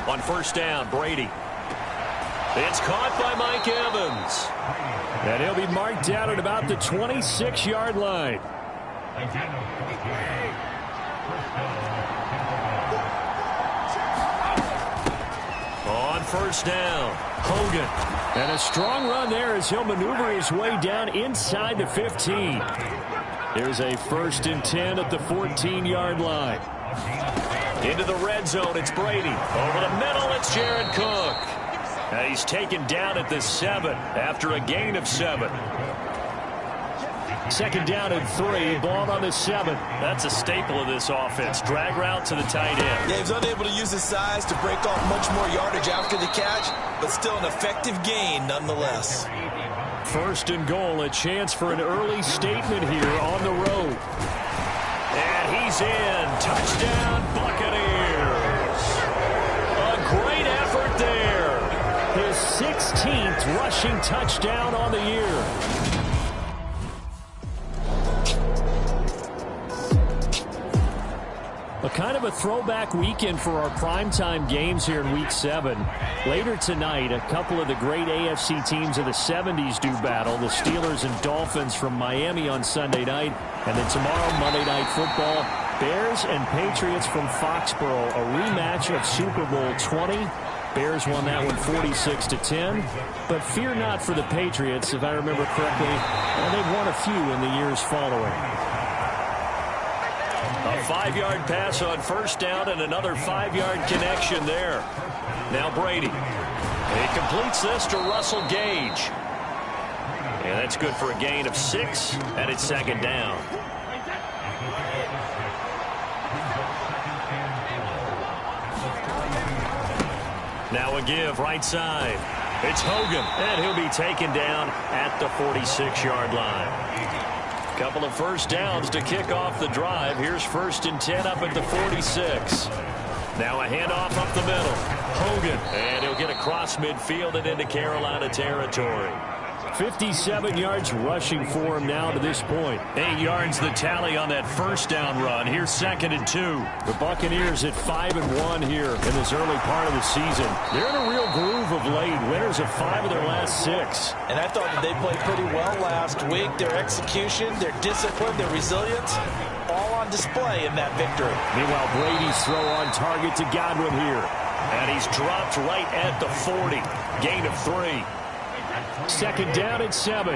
On first down, Brady. It's caught by Mike Evans. And he'll be marked down at about the 26-yard line. On first down, Hogan. And a strong run there as he'll maneuver his way down inside the 15. Here's a 1st and 10 at the 14-yard line. Into the red zone, it's Brady. Over the middle, it's Jared Cook. And he's taken down at the 7 after a gain of 7. Second down and 3, ball on the 7. That's a staple of this offense. Drag route to the tight end. Yeah, he was unable to use his size to break off much more yardage after the catch, but still an effective gain nonetheless. First and goal, a chance for an early statement here on the road. And he's in. Touchdown, Buccaneers. A great effort there. His 16th rushing touchdown on the year. A kind of a throwback weekend for our primetime games here in Week 7. Later tonight, a couple of the great AFC teams of the 70s do battle. The Steelers and Dolphins from Miami on Sunday night. And then tomorrow, Monday Night Football, Bears and Patriots from Foxborough. A rematch of Super Bowl 20. Bears won that one 46-10. But fear not for the Patriots, if I remember correctly. They've won a few in the years following. A 5-yard pass on first down and another 5-yard connection there. Now Brady. He completes this to Russell Gage. And that's good for a gain of 6, and it's second down. Now a give right side. It's Hogan, and he'll be taken down at the 46-yard line. Couple of first downs to kick off the drive. Here's first and 10 up at the 46. Now a handoff up the middle. Hogan, and he'll get across midfield and into Carolina territory. 57 yards rushing for him now to this point. 8 yards the tally on that first down run. Here's second and 2. The Buccaneers at 5-1 here in this early part of the season. They're in a real groove of late. Winners of 5 of their last 6. And I thought that they played pretty well last week. Their execution, their discipline, their resilience, all on display in that victory. Meanwhile, Brady's throw on target to Godwin here. And he's dropped right at the 40. Gain of 3. Second down and 7.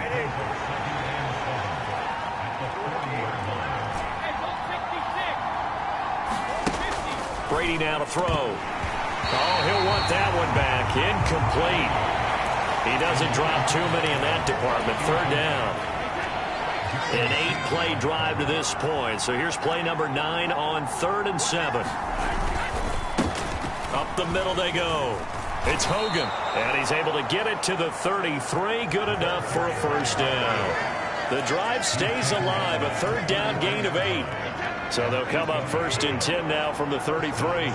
Brady now to throw. Oh, he'll want that one back. Incomplete. He doesn't drop too many in that department. Third down. An 8-play drive to this point. So here's play number 9 on 3rd and 7. Up the middle they go. It's Hogan, and he's able to get it to the 33. Good enough for a first down. The drive stays alive, a third down gain of 8. So they'll come up first and 10 now from the 33.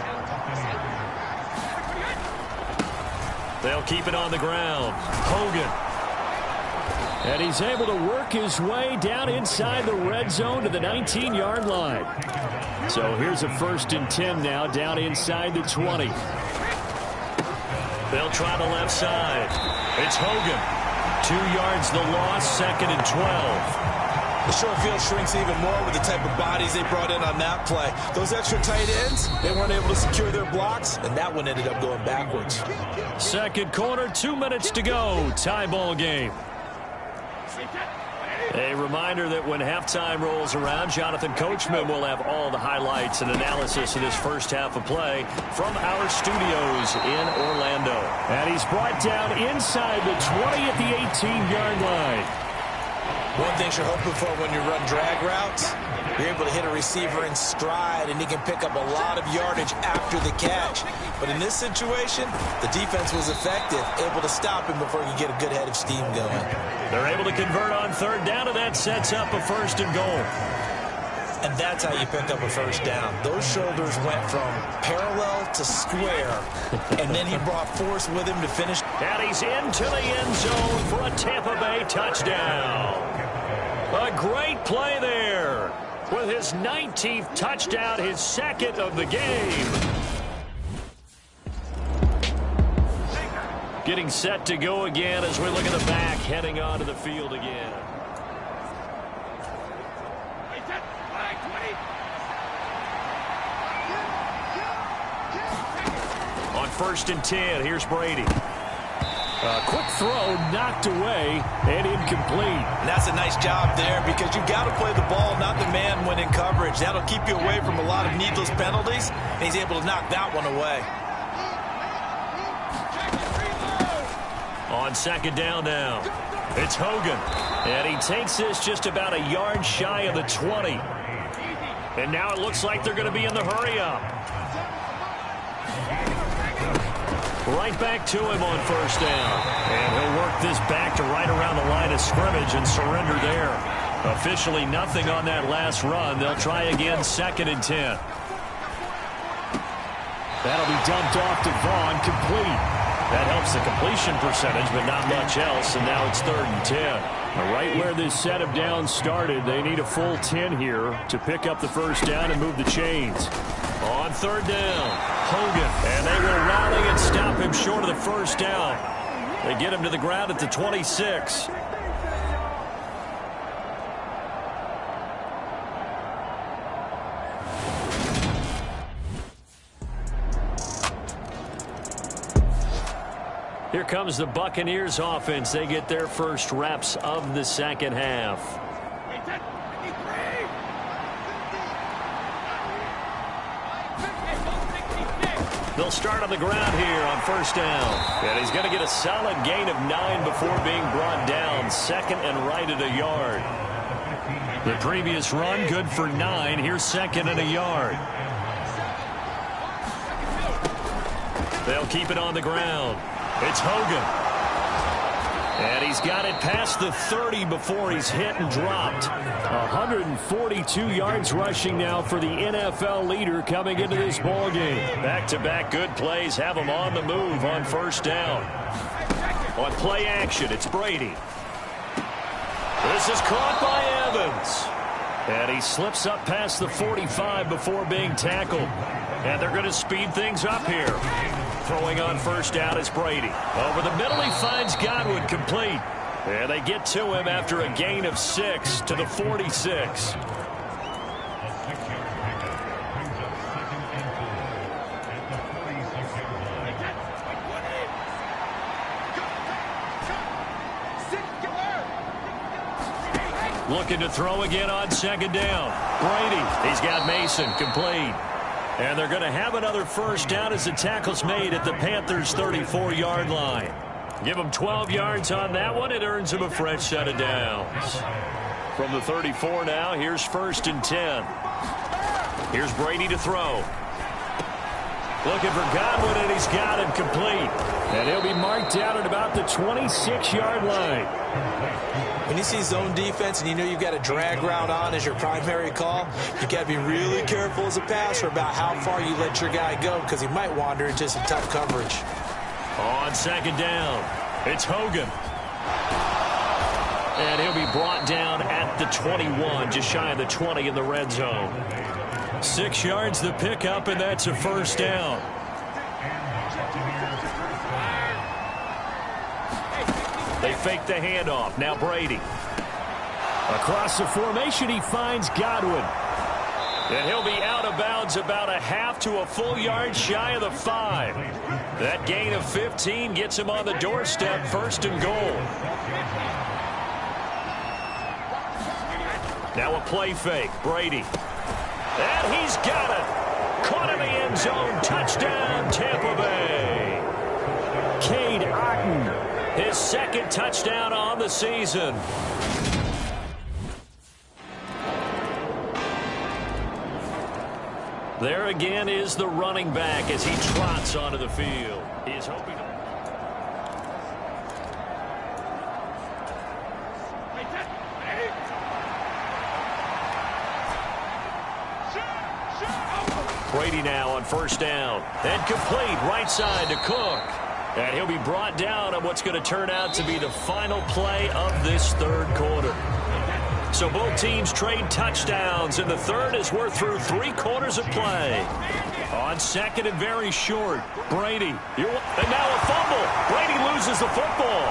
They'll keep it on the ground. Hogan. And he's able to work his way down inside the red zone to the 19-yard line. So here's a first and 10 now down inside the 20. They'll try the left side. It's Hogan. 2 yards the loss, second and 12. The short field shrinks even more with the type of bodies they brought in on that play. Those extra tight ends, they weren't able to secure their blocks, and that one ended up going backwards. Second quarter, 2 minutes to go. Tie ball game. A reminder that when halftime rolls around, Jonathan Coachman will have all the highlights and analysis of this first half of play from our studios in Orlando. And he's brought down inside the 20 at the 18-yard line. One thing you're hoping for when you run drag routes, you're able to hit a receiver in stride, and he can pick up a lot of yardage after the catch. But in this situation, the defense was effective, able to stop him before he could get a good head of steam going. They're able to convert on third down, and that sets up a first and goal. And that's how you pick up a first down. Those shoulders went from parallel to square, and then he brought force with him to finish. And he's into the end zone for a Tampa Bay touchdown. A great play there with his 19th touchdown, his second of the game. Getting set to go again as we look at the back, heading onto the field again. On 1st and 10, here's Brady. Quick throw knocked away and incomplete. And that's a nice job there because you've got to play the ball, not the man when in coverage. That'll keep you away from a lot of needless penalties, and he's able to knock that one away. On second down now, it's Hogan. And he takes this just about a yard shy of the 20. And now it looks like they're going to be in the hurry-up. Right back to him on first down. And he'll work this back to right around the line of scrimmage and surrender there. Officially nothing on that last run. They'll try again, second and 10. That'll be dumped off to Vaughn, complete. That helps the completion percentage, but not much else, and now it's third and 10. Right where this set of downs started, they need a full 10 here to pick up the first down and move the chains. On third down, Hogan, and they will rally and stop him short of the first down. They get him to the ground at the 26. Here comes the Buccaneers offense. They get their first reps of the second half. They'll start on the ground here on first down. And he's going to get a solid gain of 9 before being brought down. Second and right at a yard. The previous run good for 9. Here's second and a yard. They'll keep it on the ground. It's Hogan. And he's got it past the 30 before he's hit and dropped. 142 yards rushing now for the NFL leader coming into this ballgame. Back-to-back good plays have him on the move on first down. On play action, it's Brady. This is caught by Evans. And he slips up past the 45 before being tackled. And they're going to speed things up here. Throwing on first down is Brady. Over the middle, he finds Godwin, complete. And they get to him after a gain of 6 to the 46. Looking to throw again on second down. Brady, he's got Mason, complete. And they're going to have another first down as the tackle's made at the Panthers' 34-yard line. Give them 12 yards on that one. It earns them a fresh set of downs. From the 34 now, here's first and 10. Here's Brady to throw. Looking for Godwin, and he's got him, complete. And he'll be marked down at about the 26-yard line. When you see zone defense and you know you've got a drag route on as your primary call, you got to be really careful as a passer about how far you let your guy go because he might wander into some tough coverage. On second down, it's Hogan. And he'll be brought down at the 21, just shy of the 20 in the red zone. 6 yards the pickup, and that's a first down. They fake the handoff. Now Brady. Across the formation, he finds Godwin. And he'll be out of bounds about a half to a full yard shy of the 5. That gain of 15 gets him on the doorstep, first and goal. Now a play fake. Brady. And he's got it. Caught in the end zone. Touchdown, Tampa Bay. Cade Otton. His second touchdown on the season. There again is the running back as he trots onto the field. He is hoping to... Brady now on first down. And complete right side to Cook. And he'll be brought down on what's going to turn out to be the final play of this third quarter. So both teams trade touchdowns in the third as we're through 3 quarters of play. On second and very short, Brady. And now a fumble. Brady loses the football.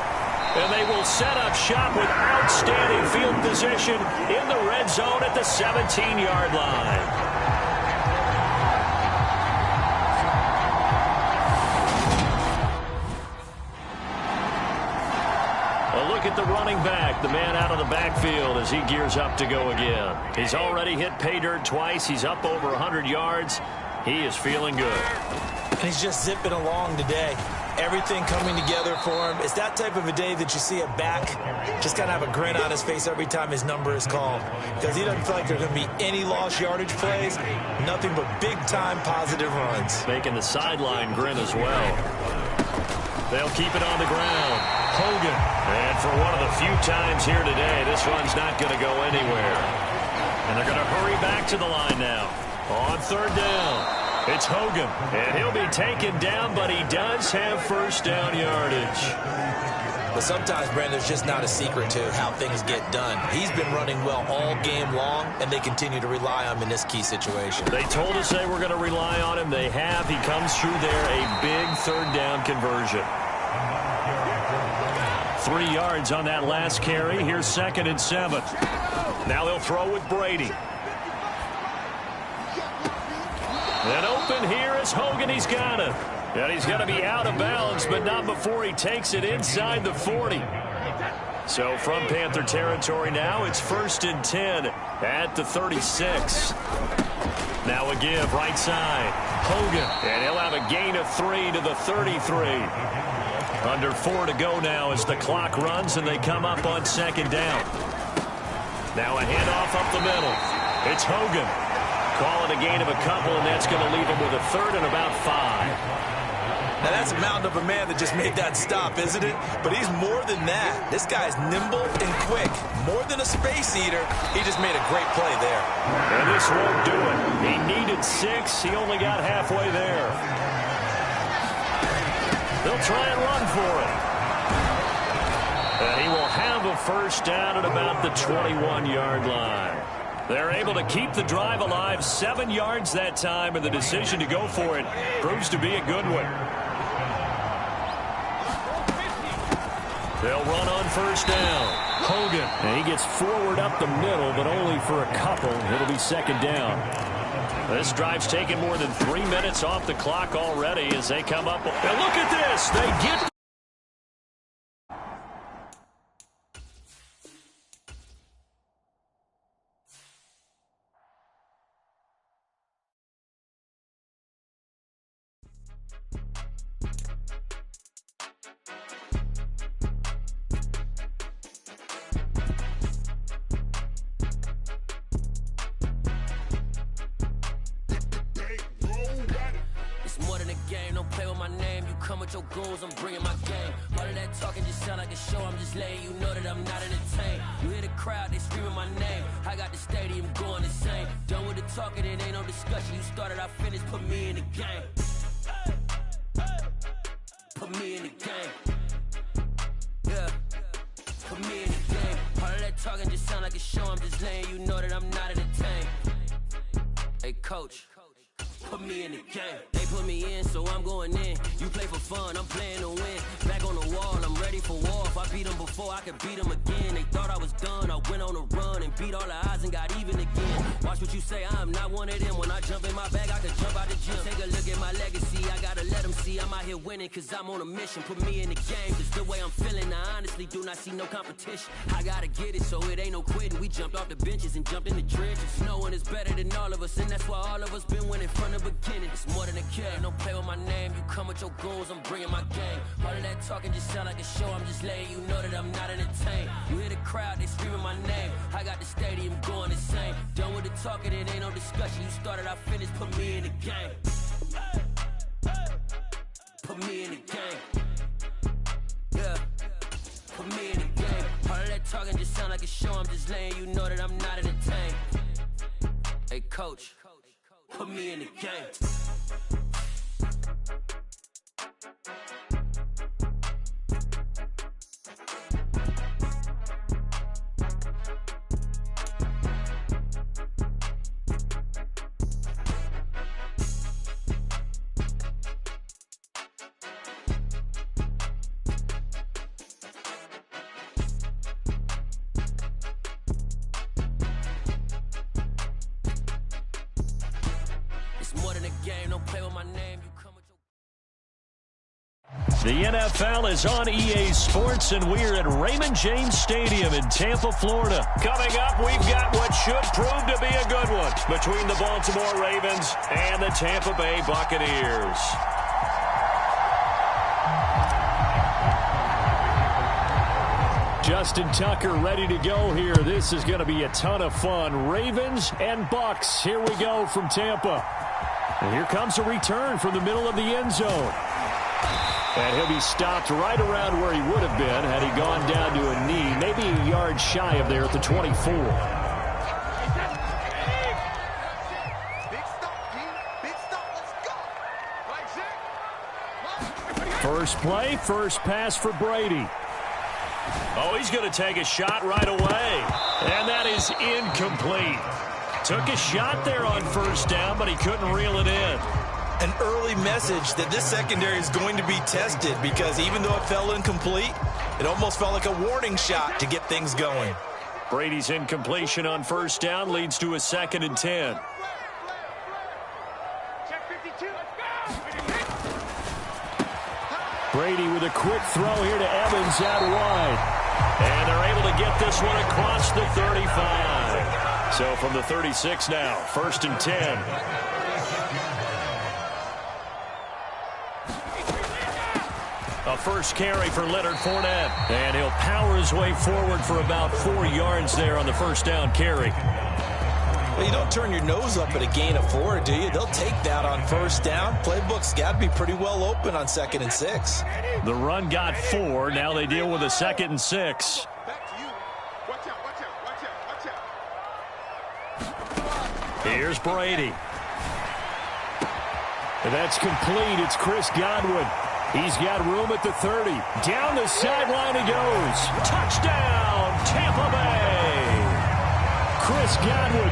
And they will set up shop with outstanding field position in the red zone at the 17-yard line. A look at the running back, the man out of the backfield as he gears up to go again. He's already hit pay dirt twice. He's up over 100 yards. He is feeling good. He's just zipping along today. Everything coming together for him. It's that type of a day that you see a back just kind of have a grin on his face every time his number is called. Because he doesn't feel like there's going to be any lost yardage plays. Nothing but big-time positive runs. Making the sideline grin as well. They'll keep it on the ground. Hogan. And for one of the few times here today, this run's not going to go anywhere. And they're going to hurry back to the line now. On third down. It's Hogan, and he'll be taken down, but he does have first down yardage. But sometimes, Brandon, there's just not a secret to how things get done. He's been running well all game long, and they continue to rely on him in this key situation. They told us they were going to rely on him. They have. He comes through there, a big third down conversion. 3 yards on that last carry. Here's 2nd and 7. Now they'll throw with Brady. And open here is Hogan. He's got it. And he's going to be out of bounds, but not before he takes it inside the 40. So from Panther territory now, it's 1st and 10 at the 36. Now a give right side. Hogan. And he'll have a gain of 3 to the 33. Under 4 to go now as the clock runs and they come up on 2nd down. Now a handoff up the middle. It's Hogan. Call it a gain of a couple, and that's going to leave him with a 3rd and about 5. Now, that's a mountain of a man that just made that stop, isn't it? But he's more than that. This guy's nimble and quick. More than a space eater, he just made a great play there. And this won't do it. He needed 6. He only got halfway there. They'll try and run for it. And he will have a first down at about the 21-yard line. They're able to keep the drive alive, 7 yards that time, and the decision to go for it proves to be a good one. They'll run on first down. Hogan, and he gets forward up the middle, but only for a couple. It'll be 2nd down. This drive's taken more than 3 minutes off the clock already as they come up. And look at this. They get your goons, I'm bringing my game. All of that talking just sound like a show. I'm just letting you know that I'm not entertained. You hear the crowd, they screaming my name. I got the stadium going insane. Done with the talking, it ain't no discussion. You started, I finished, put me in the game. Put me in the game. Yeah. Put me in the game. All of that talking just sound like a show. I'm just letting you know that I'm not entertained. Hey, coach. Put me in the game. They put me in, so I'm going in. You play for fun, I'm playing to win. Back on the wall, I'm ready for war. If I beat them before, I could beat them again. They thought I was done, I went on a run and beat all the odds and got even again. Watch what you say, I'm not one of them. When I jump in my bag, I can jump out the gym. Take a look at my legacy, I gotta let them see I'm out here winning, cause I'm on a mission. Put me in the game, cause the way I'm feeling, I honestly do not see no competition. I gotta get it, so it ain't no quitting. We jumped off the benches and jumped in the trenches. No one is better than all of us, and that's why all of us been winning from the beginning. It's more than a game, don't play with my name. You come with your goons, I'm bringing my game. All of that talking just sound like a show. I'm just letting you know that I'm not entertained. You hear the crowd, they screaming my name. I got the stadium going insane. Done with the talking, it ain't no discussion. You started, I finished, put me in the game. Put me in the game. Yeah. Put me in the game. All of that talking just sound like a show. I'm just letting you know that I'm not entertained. Hey, coach. Put me in the game. It's more than a game, don't play with my name. You come with your The NFL is on EA Sports, and we're at Raymond James Stadium in Tampa, Florida. Coming up, we've got what should prove to be a good one between the Baltimore Ravens and the Tampa Bay Buccaneers. Justin Tucker ready to go here. This is going to be a ton of fun. Ravens and Bucs. Here we go from Tampa. And here comes a return from the middle of the end zone. And he'll be stopped right around where he would have been had he gone down to a knee, maybe a yard shy of there at the 24. First play, first pass for Brady. Oh, he's going to take a shot right away. And that is incomplete. Took a shot there on first down, but he couldn't reel it in. An early message that this secondary is going to be tested, because even though it fell incomplete, it almost felt like a warning shot to get things going. Brady's incompletion on first down leads to a 2nd and 10. Brady with a quick throw here to Evans out wide. And they're able to get this one across the 35. So from the 36 now, 1st and 10. A first carry for Leonard Fournette. And he'll power his way forward for about 4 yards there on the first down carry. Well, you don't turn your nose up at a gain of 4, do you? They'll take that on first down. Playbook's got to be pretty well open on 2nd and 6. The run got 4. Now they deal with a 2nd and 6. Here's Brady. And that's complete. It's Chris Godwin. He's got room at the 30. Down the sideline he goes. Touchdown, Tampa Bay. Chris Godwin,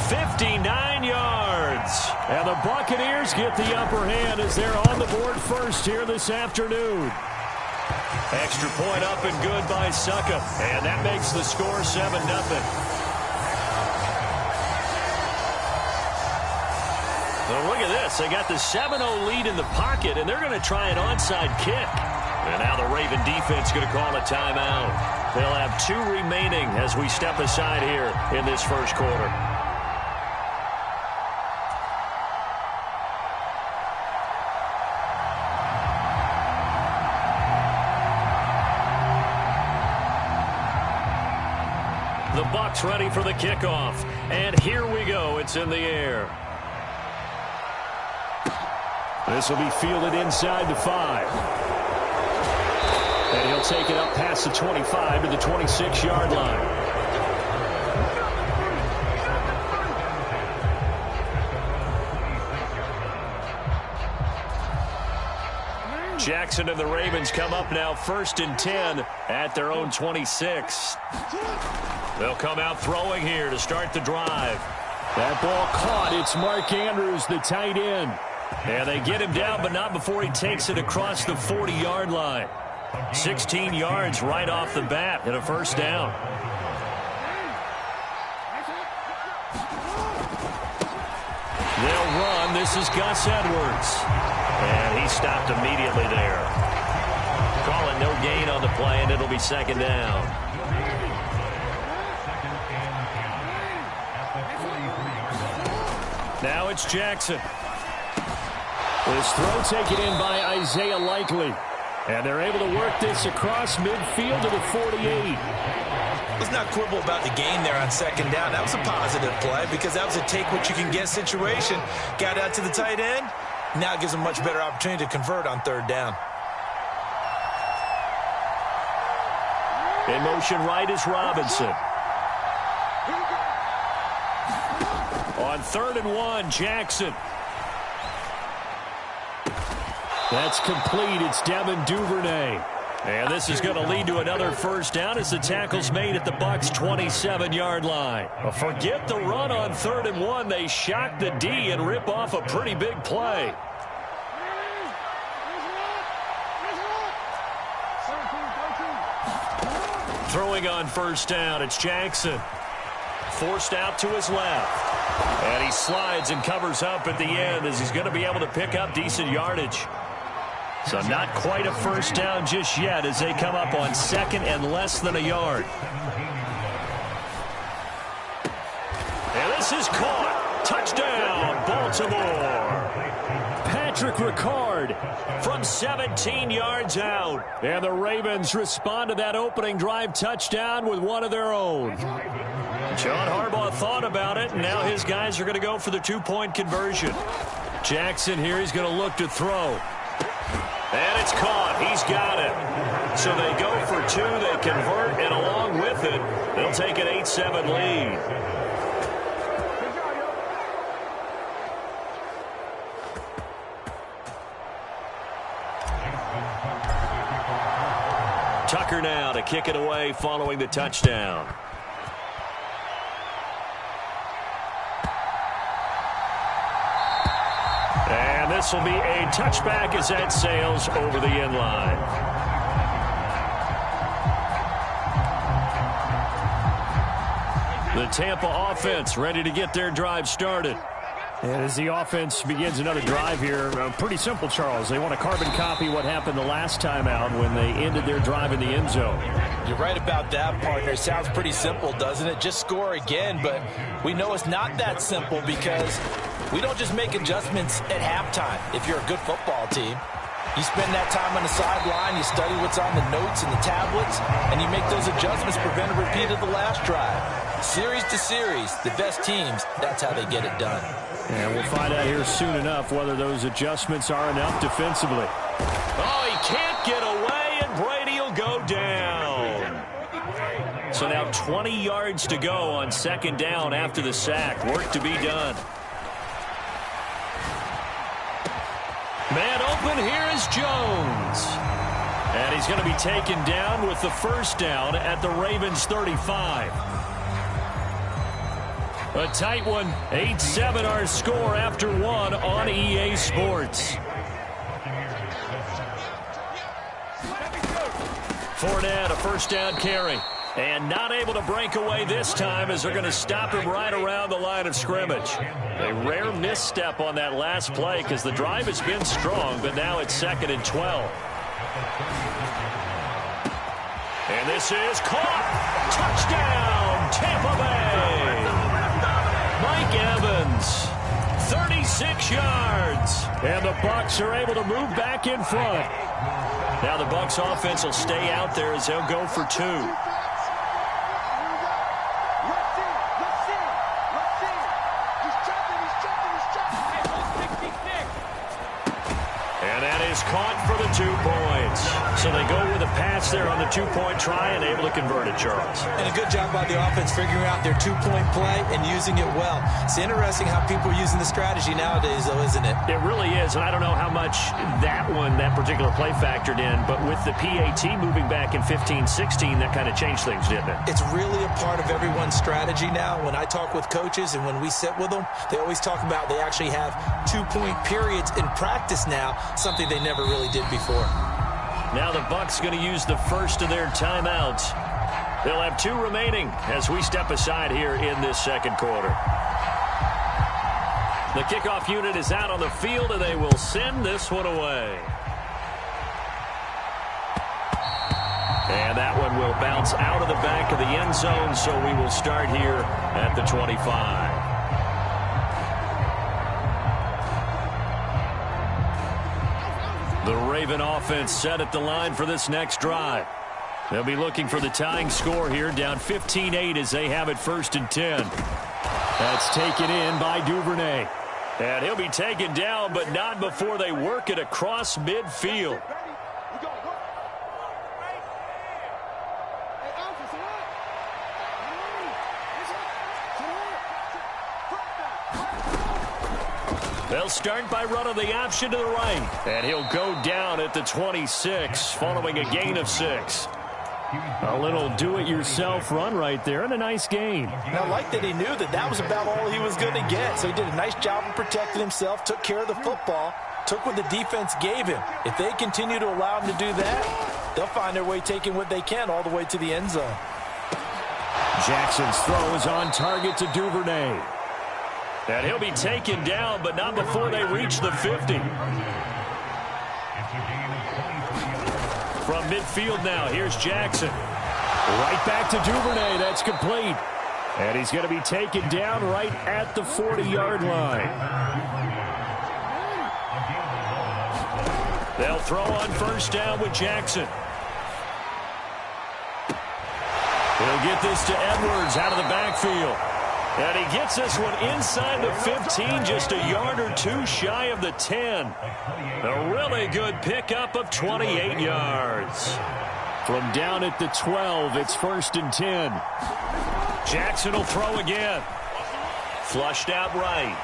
59 yards. And the Buccaneers get the upper hand as they're on the board first here this afternoon. Extra point up and good by Succa. And that makes the score 7-0. Well, look at this. They got the 7-0 lead in the pocket, and they're going to try an onside kick. And now the Raven defense going to call a timeout. They'll have 2 remaining as we step aside here in this first quarter. The Bucs ready for the kickoff. And here we go. It's in the air. This will be fielded inside the 5. And he'll take it up past the 25 to the 26-yard line. Jackson and the Ravens come up now 1st and 10 at their own 26. They'll come out throwing here to start the drive. That ball caught. It's Mark Andrews, the tight end. And they get him down, but not before he takes it across the 40-yard line. 16 yards right off the bat and a first down. They'll run. This is Gus Edwards. And he stopped immediately there. Calling no gain on the play, and it'll be 2nd down. Now it's Jackson. This throw taken in by Isaiah Likely. And they're able to work this across midfield to the 48. Let's not quibble about the gain there on 2nd down. That was a positive play because that was a take-what-you-can-get situation. Got out to the tight end. Now it gives them a much better opportunity to convert on 3rd down. In motion right is Robinson. On 3rd and 1, Jackson. That's complete. It's Devin Duvernay. And this is going to lead to another first down as the tackle's made at the Bucs' 27-yard line. Forget the run on 3rd and 1. They shock the D and rip off a pretty big play. Throwing on first down, it's Jackson. Forced out to his left. And he slides and covers up at the end as he's going to be able to pick up decent yardage. So not quite a first down just yet as they come up on second and less than a yard. And this is caught. Touchdown, Baltimore. Patrick Ricard from 17 yards out. And the Ravens respond to that opening drive touchdown with one of their own. John Harbaugh thought about it, and now his guys are going to go for the two-point conversion. Jackson here, he's going to look to throw. And it's caught. He's got it. So they go for two, they convert, and along with it, they'll take an 8-7 lead. Tucker now to kick it away following the touchdown. And this will be a touchback as that sails over the end line. The Tampa offense ready to get their drive started. And as the offense begins another drive here, pretty simple, Charles. They want to carbon copy what happened the last time out when they ended their drive in the end zone. You're right about that, partner. It sounds pretty simple, doesn't it? Just score again, but we know it's not that simple because we don't just make adjustments at halftime if you're a good football team. You spend that time on the sideline, you study what's on the notes and the tablets, and you make those adjustments, prevent a repeat of the last drive. Series to series, the best teams, that's how they get it done. And we'll find out here soon enough whether those adjustments are enough defensively. Oh, he can't get away, and Brady will go down. So now 20 yards to go on second down after the sack. Work to be done. Man open, here is Jones. And he's going to be taken down with the first down at the Ravens 35. A tight one, 8-7 our score after one on EA Sports. Fournette, a first down carry. And not able to break away this time as they're going to stop him right around the line of scrimmage. A rare misstep on that last play because the drive has been strong, but now it's 2nd and 12. And this is caught. Touchdown, Tampa Bay. Mike Evans, 36 yards. And the Bucs are able to move back in front. Now the Bucs offense will stay out there as they'll go for two. Caught for the 2 points. So they go with a pass there on the 2-point try and able to convert it, Charles. And a good job by the offense figuring out their 2-point play and using it well. It's interesting how people are using the strategy nowadays, though, isn't it? It really is, and I don't know how much that particular play factored in, but with the PAT moving back in 15-16, that kind of changed things, didn't it? It's really a part of everyone's strategy now. When I talk with coaches and when we sit with them, they always talk about they actually have 2-point periods in practice now, something they never really did before. Now the Bucs going to use the first of their timeouts. They'll have 2 remaining as we step aside here in this second quarter. The kickoff unit is out on the field, and they will send this one away. And that one will bounce out of the back of the end zone, so we will start here at the 25. The Raven offense set at the line for this next drive. They'll be looking for the tying score here, down 15-8 as they have it 1st and 10. That's taken in by Duvernay. And he'll be taken down, but not before they work it across midfield. They'll start by running the option to the right. And he'll go down at the 26 following a gain of 6. A little do-it-yourself run right there and a nice gain. And I like that he knew that was about all he was going to get. So he did a nice job of protecting himself, took care of the football, took what the defense gave him. If they continue to allow him to do that, they'll find their way taking what they can all the way to the end zone. Jackson's throw is on target to Duvernay. And he'll be taken down, but not before they reach the 50. From midfield now, here's Jackson. Right back to Duvernay. That's complete. And he's going to be taken down right at the 40-yard line. They'll throw on first down with Jackson. He'll get this to Edwards out of the backfield. And he gets this one inside the 15, just a yard or two shy of the 10. A really good pickup of 28 yards. From down at the 12, it's 1st and 10. Jackson will throw again. Flushed out right.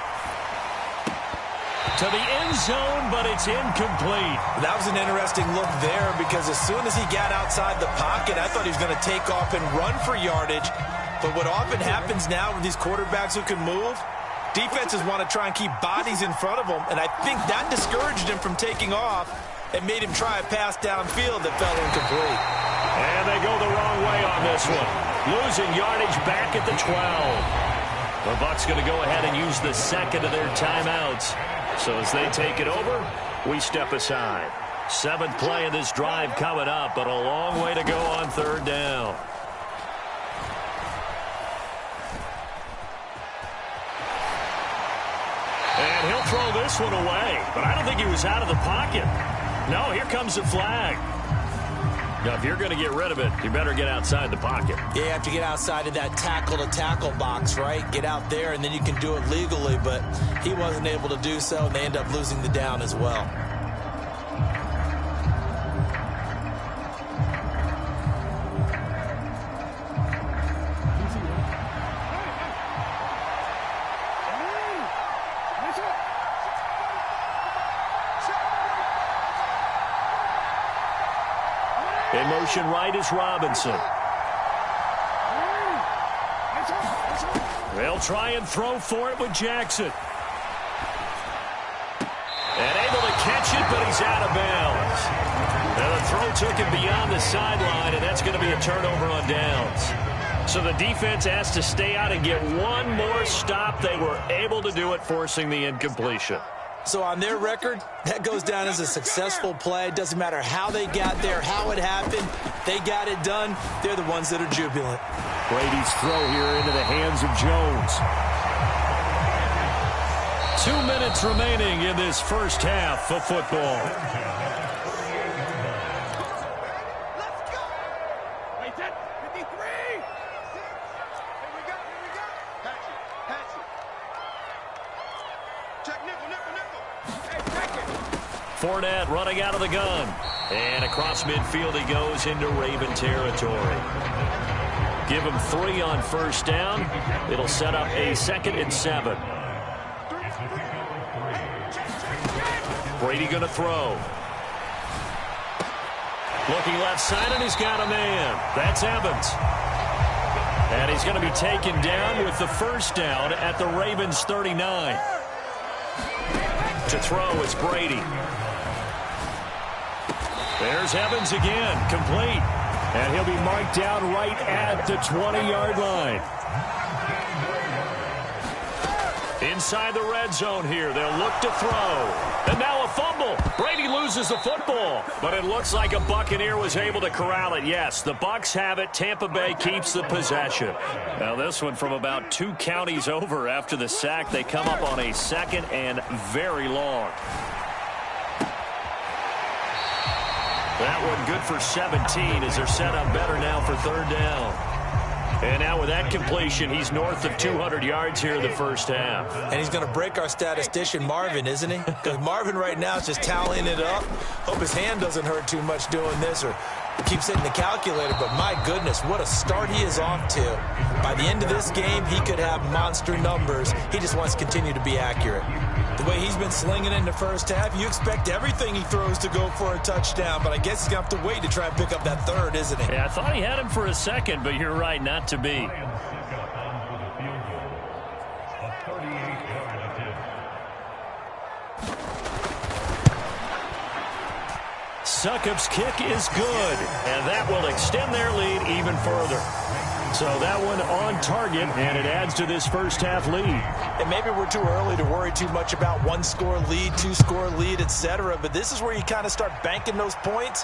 To the end zone, but it's incomplete. That was an interesting look there because as soon as he got outside the pocket, I thought he was going to take off and run for yardage. But what often happens now with these quarterbacks who can move, defenses want to try and keep bodies in front of them, and I think that discouraged him from taking off and made him try a pass downfield that fell incomplete. And they go the wrong way on this one. Losing yardage back at the 12. The Bucs going to go ahead and use the second of their timeouts. So as they take it over, we step aside. 7th play of this drive coming up, but a long way to go on 3rd down. And he'll throw this one away, but I don't think he was out of the pocket. No, here comes the flag. Now, if you're going to get rid of it, you better get outside the pocket. Yeah, you have to get outside of that tackle-to-tackle box, right? Get out there, and then you can do it legally, but he wasn't able to do so, and they end up losing the down as well. In motion right is Robinson. They'll try and throw for it with Jackson. And able to catch it, but he's out of bounds. Now the throw took him beyond the sideline, and that's going to be a turnover on downs. So the defense has to stay out and get one more stop. They were able to do it, forcing the incompletion. So on their record, that goes down as a successful play. Doesn't matter how they got there, how it happened. They got it done. They're the ones that are jubilant. Brady's throw here into the hands of Jones. 2 minutes remaining in this first half of football. Let's go. Wait, 53. Here we go. Patch it. Check nickel. Fournette running out of the gun. And across midfield he goes into Raven territory. Give him 3 on first down. It'll set up a 2nd and 7. Brady going to throw. Looking left side, and he's got a man. That's Evans. And he's going to be taken down with the first down at the Ravens 39. To throw is Brady. There's Evans again, complete. And he'll be marked down right at the 20-yard line. Inside the red zone here, they'll look to throw. And now a fumble. Brady loses the football. But it looks like a Buccaneer was able to corral it. Yes, the Bucs have it. Tampa Bay keeps the possession. Now this one from about 2 counties over after the sack. They come up on a 2nd and very long. That one good for 17 as they're set up better now for 3rd down. And now with that completion, he's north of 200 yards here in the first half. And he's going to break our statistician, Marvin, isn't he? Because Marvin right now is just tallying it up. Hope his hand doesn't hurt too much doing this or keeps hitting the calculator. But my goodness, what a start he is off to. By the end of this game, he could have monster numbers. He just wants to continue to be accurate. The way he's been slinging in the first half, you expect everything he throws to go for a touchdown, but I guess he's going to have to wait to try and pick up that 3rd, isn't he? Yeah, I thought he had him for a 2nd, but you're right, not to be. Succup's kick is good, and that will extend their lead even further. So that one on target, and it adds to this first half lead. And maybe we're too early to worry too much about 1-score lead, 2-score lead, etc. But this is where you kind of start banking those points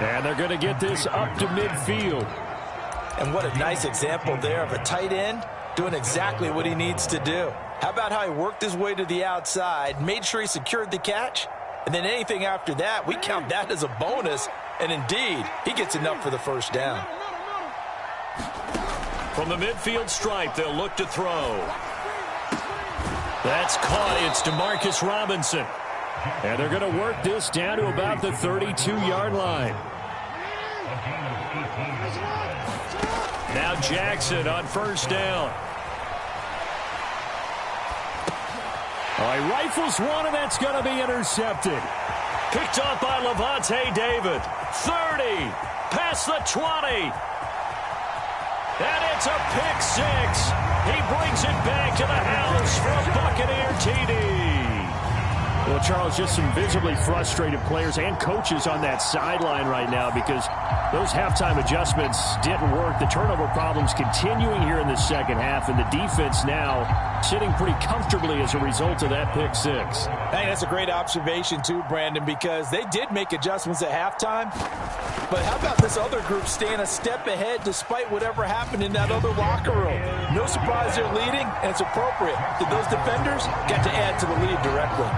And they're going to get this up to midfield. And what a nice example there of a tight end doing exactly what he needs to do. How about how he worked his way to the outside, made sure he secured the catch, and then anything after that, we count that as a bonus. And indeed, he gets enough for the first down. From the midfield stripe, they'll look to throw. That's caught. It's DeMarcus Robinson. And they're going to work this down to about the 32-yard line. Now Jackson on first down. Oh, he rifles one, and that's going to be intercepted. Picked off by Levante David. 30. Past the 20. And it's a pick six. He brings it back to the house for a Buccaneer TD. Well, Charles, just some visibly frustrated players and coaches on that sideline right now because those halftime adjustments didn't work. The turnover problems continuing here in the second half, and the defense now sitting pretty comfortably as a result of that pick six. I think that's a great observation too, Brandon, because they did make adjustments at halftime. But how about this other group staying a step ahead despite whatever happened in that other locker room? No surprise they're leading, and it's appropriate that those defenders get to add to the lead directly.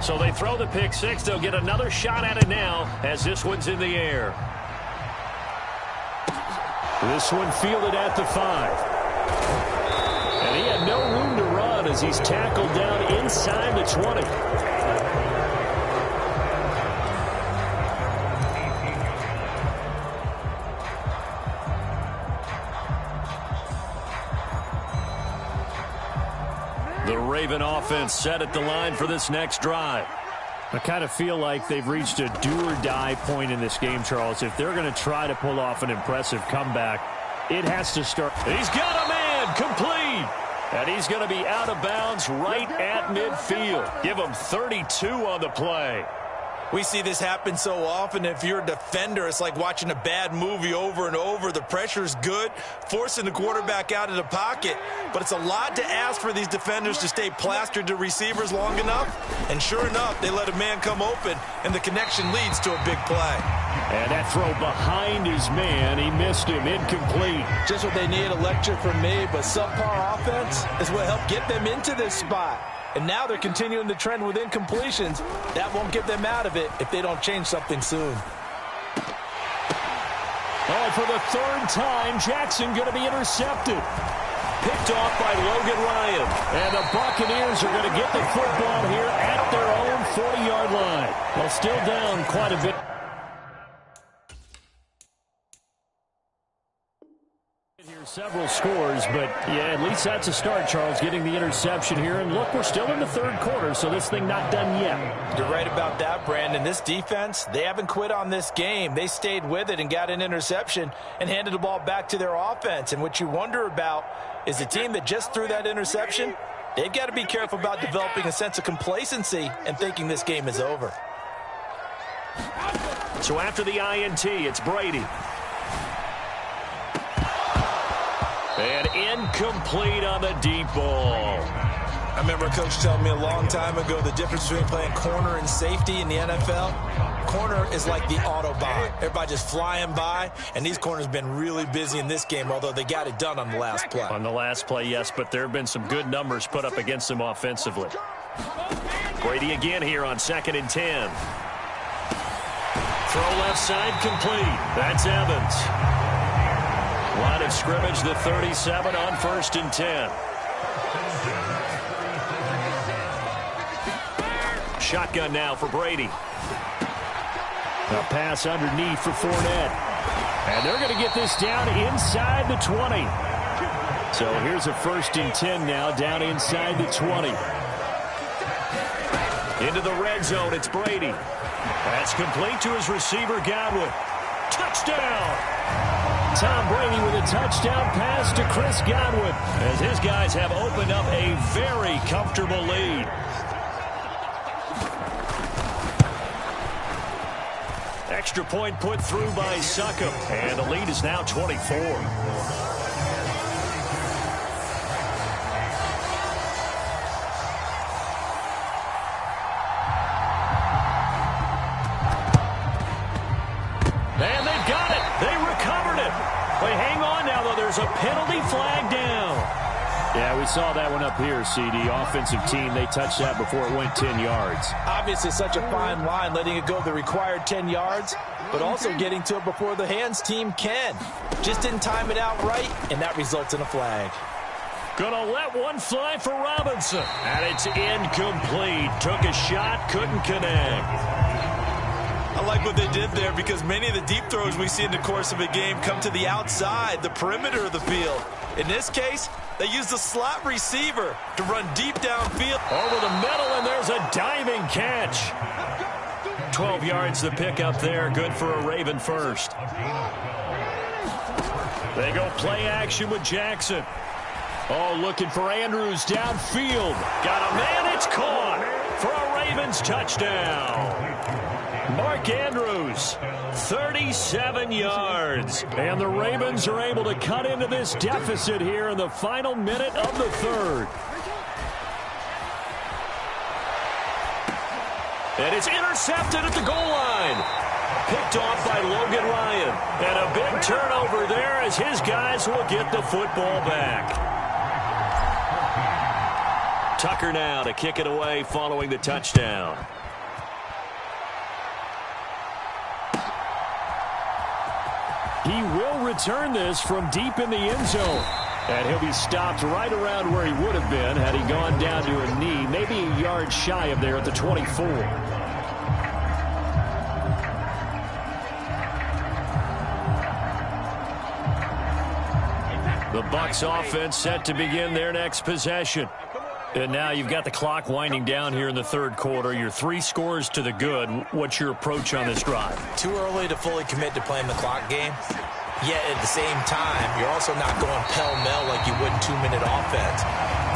So they throw the pick six. They'll get another shot at it now as this one's in the air. This one fielded at the 5. And he had no room to run as he's tackled down inside the 20. The Raven offense set at the line for this next drive. I kind of feel like they've reached a do-or-die point in this game, Charles. If they're going to try to pull off an impressive comeback, it has to start. He's got a man complete. And he's going to be out of bounds right at midfield. Give him 32 on the play. We see this happen so often. If you're a defender, it's like watching a bad movie over and over. The pressure's good, forcing the quarterback out of the pocket. But it's a lot to ask for these defenders to stay plastered to receivers long enough. And sure enough, they let a man come open, and the connection leads to a big play. And that throw behind his man, he missed him, incomplete. Just what they need, a lecture from me, but subpar offense is what helped get them into this spot. And now they're continuing the trend with incompletions. That won't get them out of it if they don't change something soon. Oh, for the third time, Jackson going to be intercepted. Picked off by Logan Ryan. And the Buccaneers are going to get the football here at their own 40-yard line. Well, still down quite a bit. Several scores, but yeah, at least that's a start, Charles, getting the interception here. And look, we're still in the third quarter, so this thing not done yet. You're right about that, Brandon. This defense, they haven't quit on this game. They stayed with it and got an interception and handed the ball back to their offense. And what you wonder about is the team that just threw that interception, they've got to be careful about developing a sense of complacency and thinking this game is over. So after the INT, it's Brady. And incomplete on the deep ball. I remember a coach telling me a long time ago the difference between playing corner and safety in the NFL. Corner is like the Autobahn. Everybody just flying by, and these corners have been really busy in this game, although they got it done on the last play. On the last play, yes, but there have been some good numbers put up against them offensively. Brady again here on 2nd and 10. Throw left side complete. That's Evans. Line of scrimmage, the 37 on 1st and 10. Shotgun now for Brady. A pass underneath for Fournette. And they're going to get this down inside the 20. So here's a 1st and 10 now, down inside the 20. Into the red zone, it's Brady. That's complete to his receiver, Godwin. Touchdown! Tom Brady with a touchdown pass to Chris Godwin, as his guys have opened up a very comfortable lead. Extra point put through by Succop, and the lead is now 24. And they've got it. They recovered it. Wait, hang on now, though. There's a penalty flag down. Yeah, we saw that one up here, CD. Offensive team, they touched that before it went 10 yards. Obviously, such a fine line, letting it go the required 10 yards, but also getting to it before the hands team can. Just didn't time it out right, and that results in a flag. Gonna let one fly for Robinson. And it's incomplete. Took a shot, couldn't connect. I like what they did there because many of the deep throws we see in the course of a game come to the outside, the perimeter of the field. In this case, they used the slot receiver to run deep downfield. Over the middle, and there's a diving catch. 12 yards the pick up there. Good for a Raven first. They go play action with Jackson. Oh, looking for Andrews downfield. Got a man, it's caught for a Ravens touchdown. Mark Andrews, 37 yards. And the Ravens are able to cut into this deficit here in the final minute of the third. And it's intercepted at the goal line. Picked off by Logan Ryan. And a big turnover there as his guys will get the football back. Tucker now to kick it away following the touchdown. He will return this from deep in the end zone. And he'll be stopped right around where he would have been had he gone down to a knee, maybe a yard shy of there at the 24. The Bucs offense set to begin their next possession. And now you've got the clock winding down here in the third quarter. You're 3 scores to the good. What's your approach on this drive? Too early to fully commit to playing the clock game. Yet at the same time, you're also not going pell-mell like you would in 2-minute offense.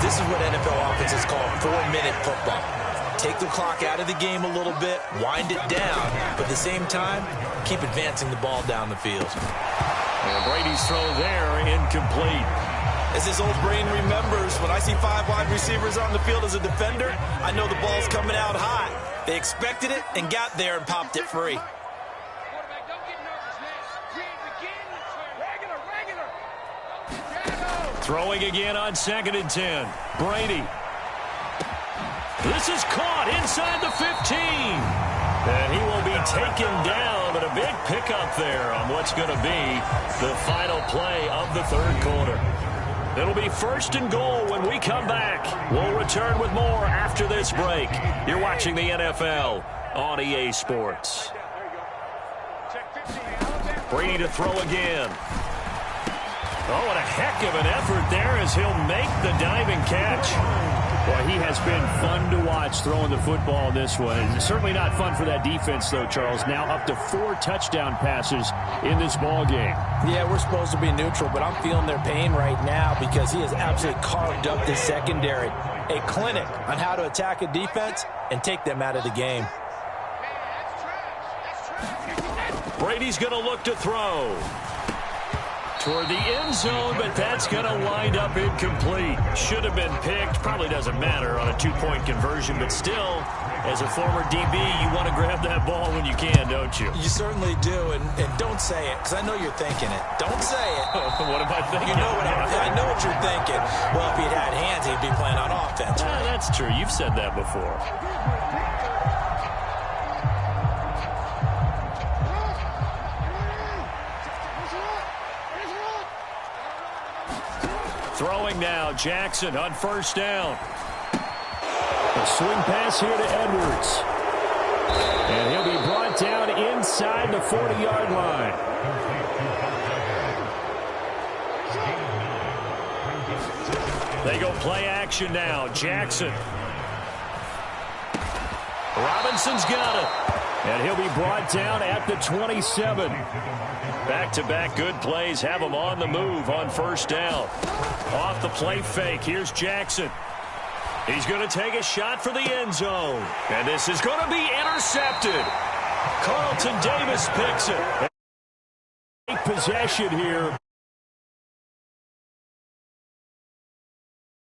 This is what NFL offenses call 4-minute football. Take the clock out of the game a little bit, wind it down, but at the same time, keep advancing the ball down the field. And Brady's throw there, incomplete. As his old brain remembers, when I see 5 wide receivers on the field as a defender, I know the ball's coming out hot. They expected it and got there and popped it free. Throwing again on 2nd and 10. Brady. This is caught inside the 15. And he will be taken down, but a big pickup there on what's going to be the final play of the third quarter. It'll be 1st and goal when we come back. We'll return with more after this break. You're watching the NFL on EA Sports. Brady to throw again. Oh, what a heck of an effort there as he'll make the diving catch. Boy, he has been fun to watch throwing the football in this one. It's certainly not fun for that defense, though, Charles. Now up to 4 touchdown passes in this ball game. Yeah, we're supposed to be neutral, but I'm feeling their pain right now because he has absolutely carved up this secondary. A clinic on how to attack a defense and take them out of the game. Brady's going to look to throw toward the end zone, but that's going to wind up incomplete. Should have been picked. Probably doesn't matter on a 2-point conversion, but still, as a former DB, you want to grab that ball when you can, don't you? You certainly do, and don't say it, because I know you're thinking it. Don't say it. What am I thinking? You know I know what you're thinking. Well, if he'd had hands, he'd be playing on offense. Right? That's true. You've said that before. Throwing now, Jackson on 1st down. A swing pass here to Edwards. And he'll be brought down inside the 40-yard line. They go play action now. Jackson. Robinson's got it. And he'll be brought down at the 27. Back-to-back good plays have him on the move on first down. Off the play fake, here's Jackson. He's going to take a shot for the end zone. And this is going to be intercepted. Carlton Davis picks it. Possession here.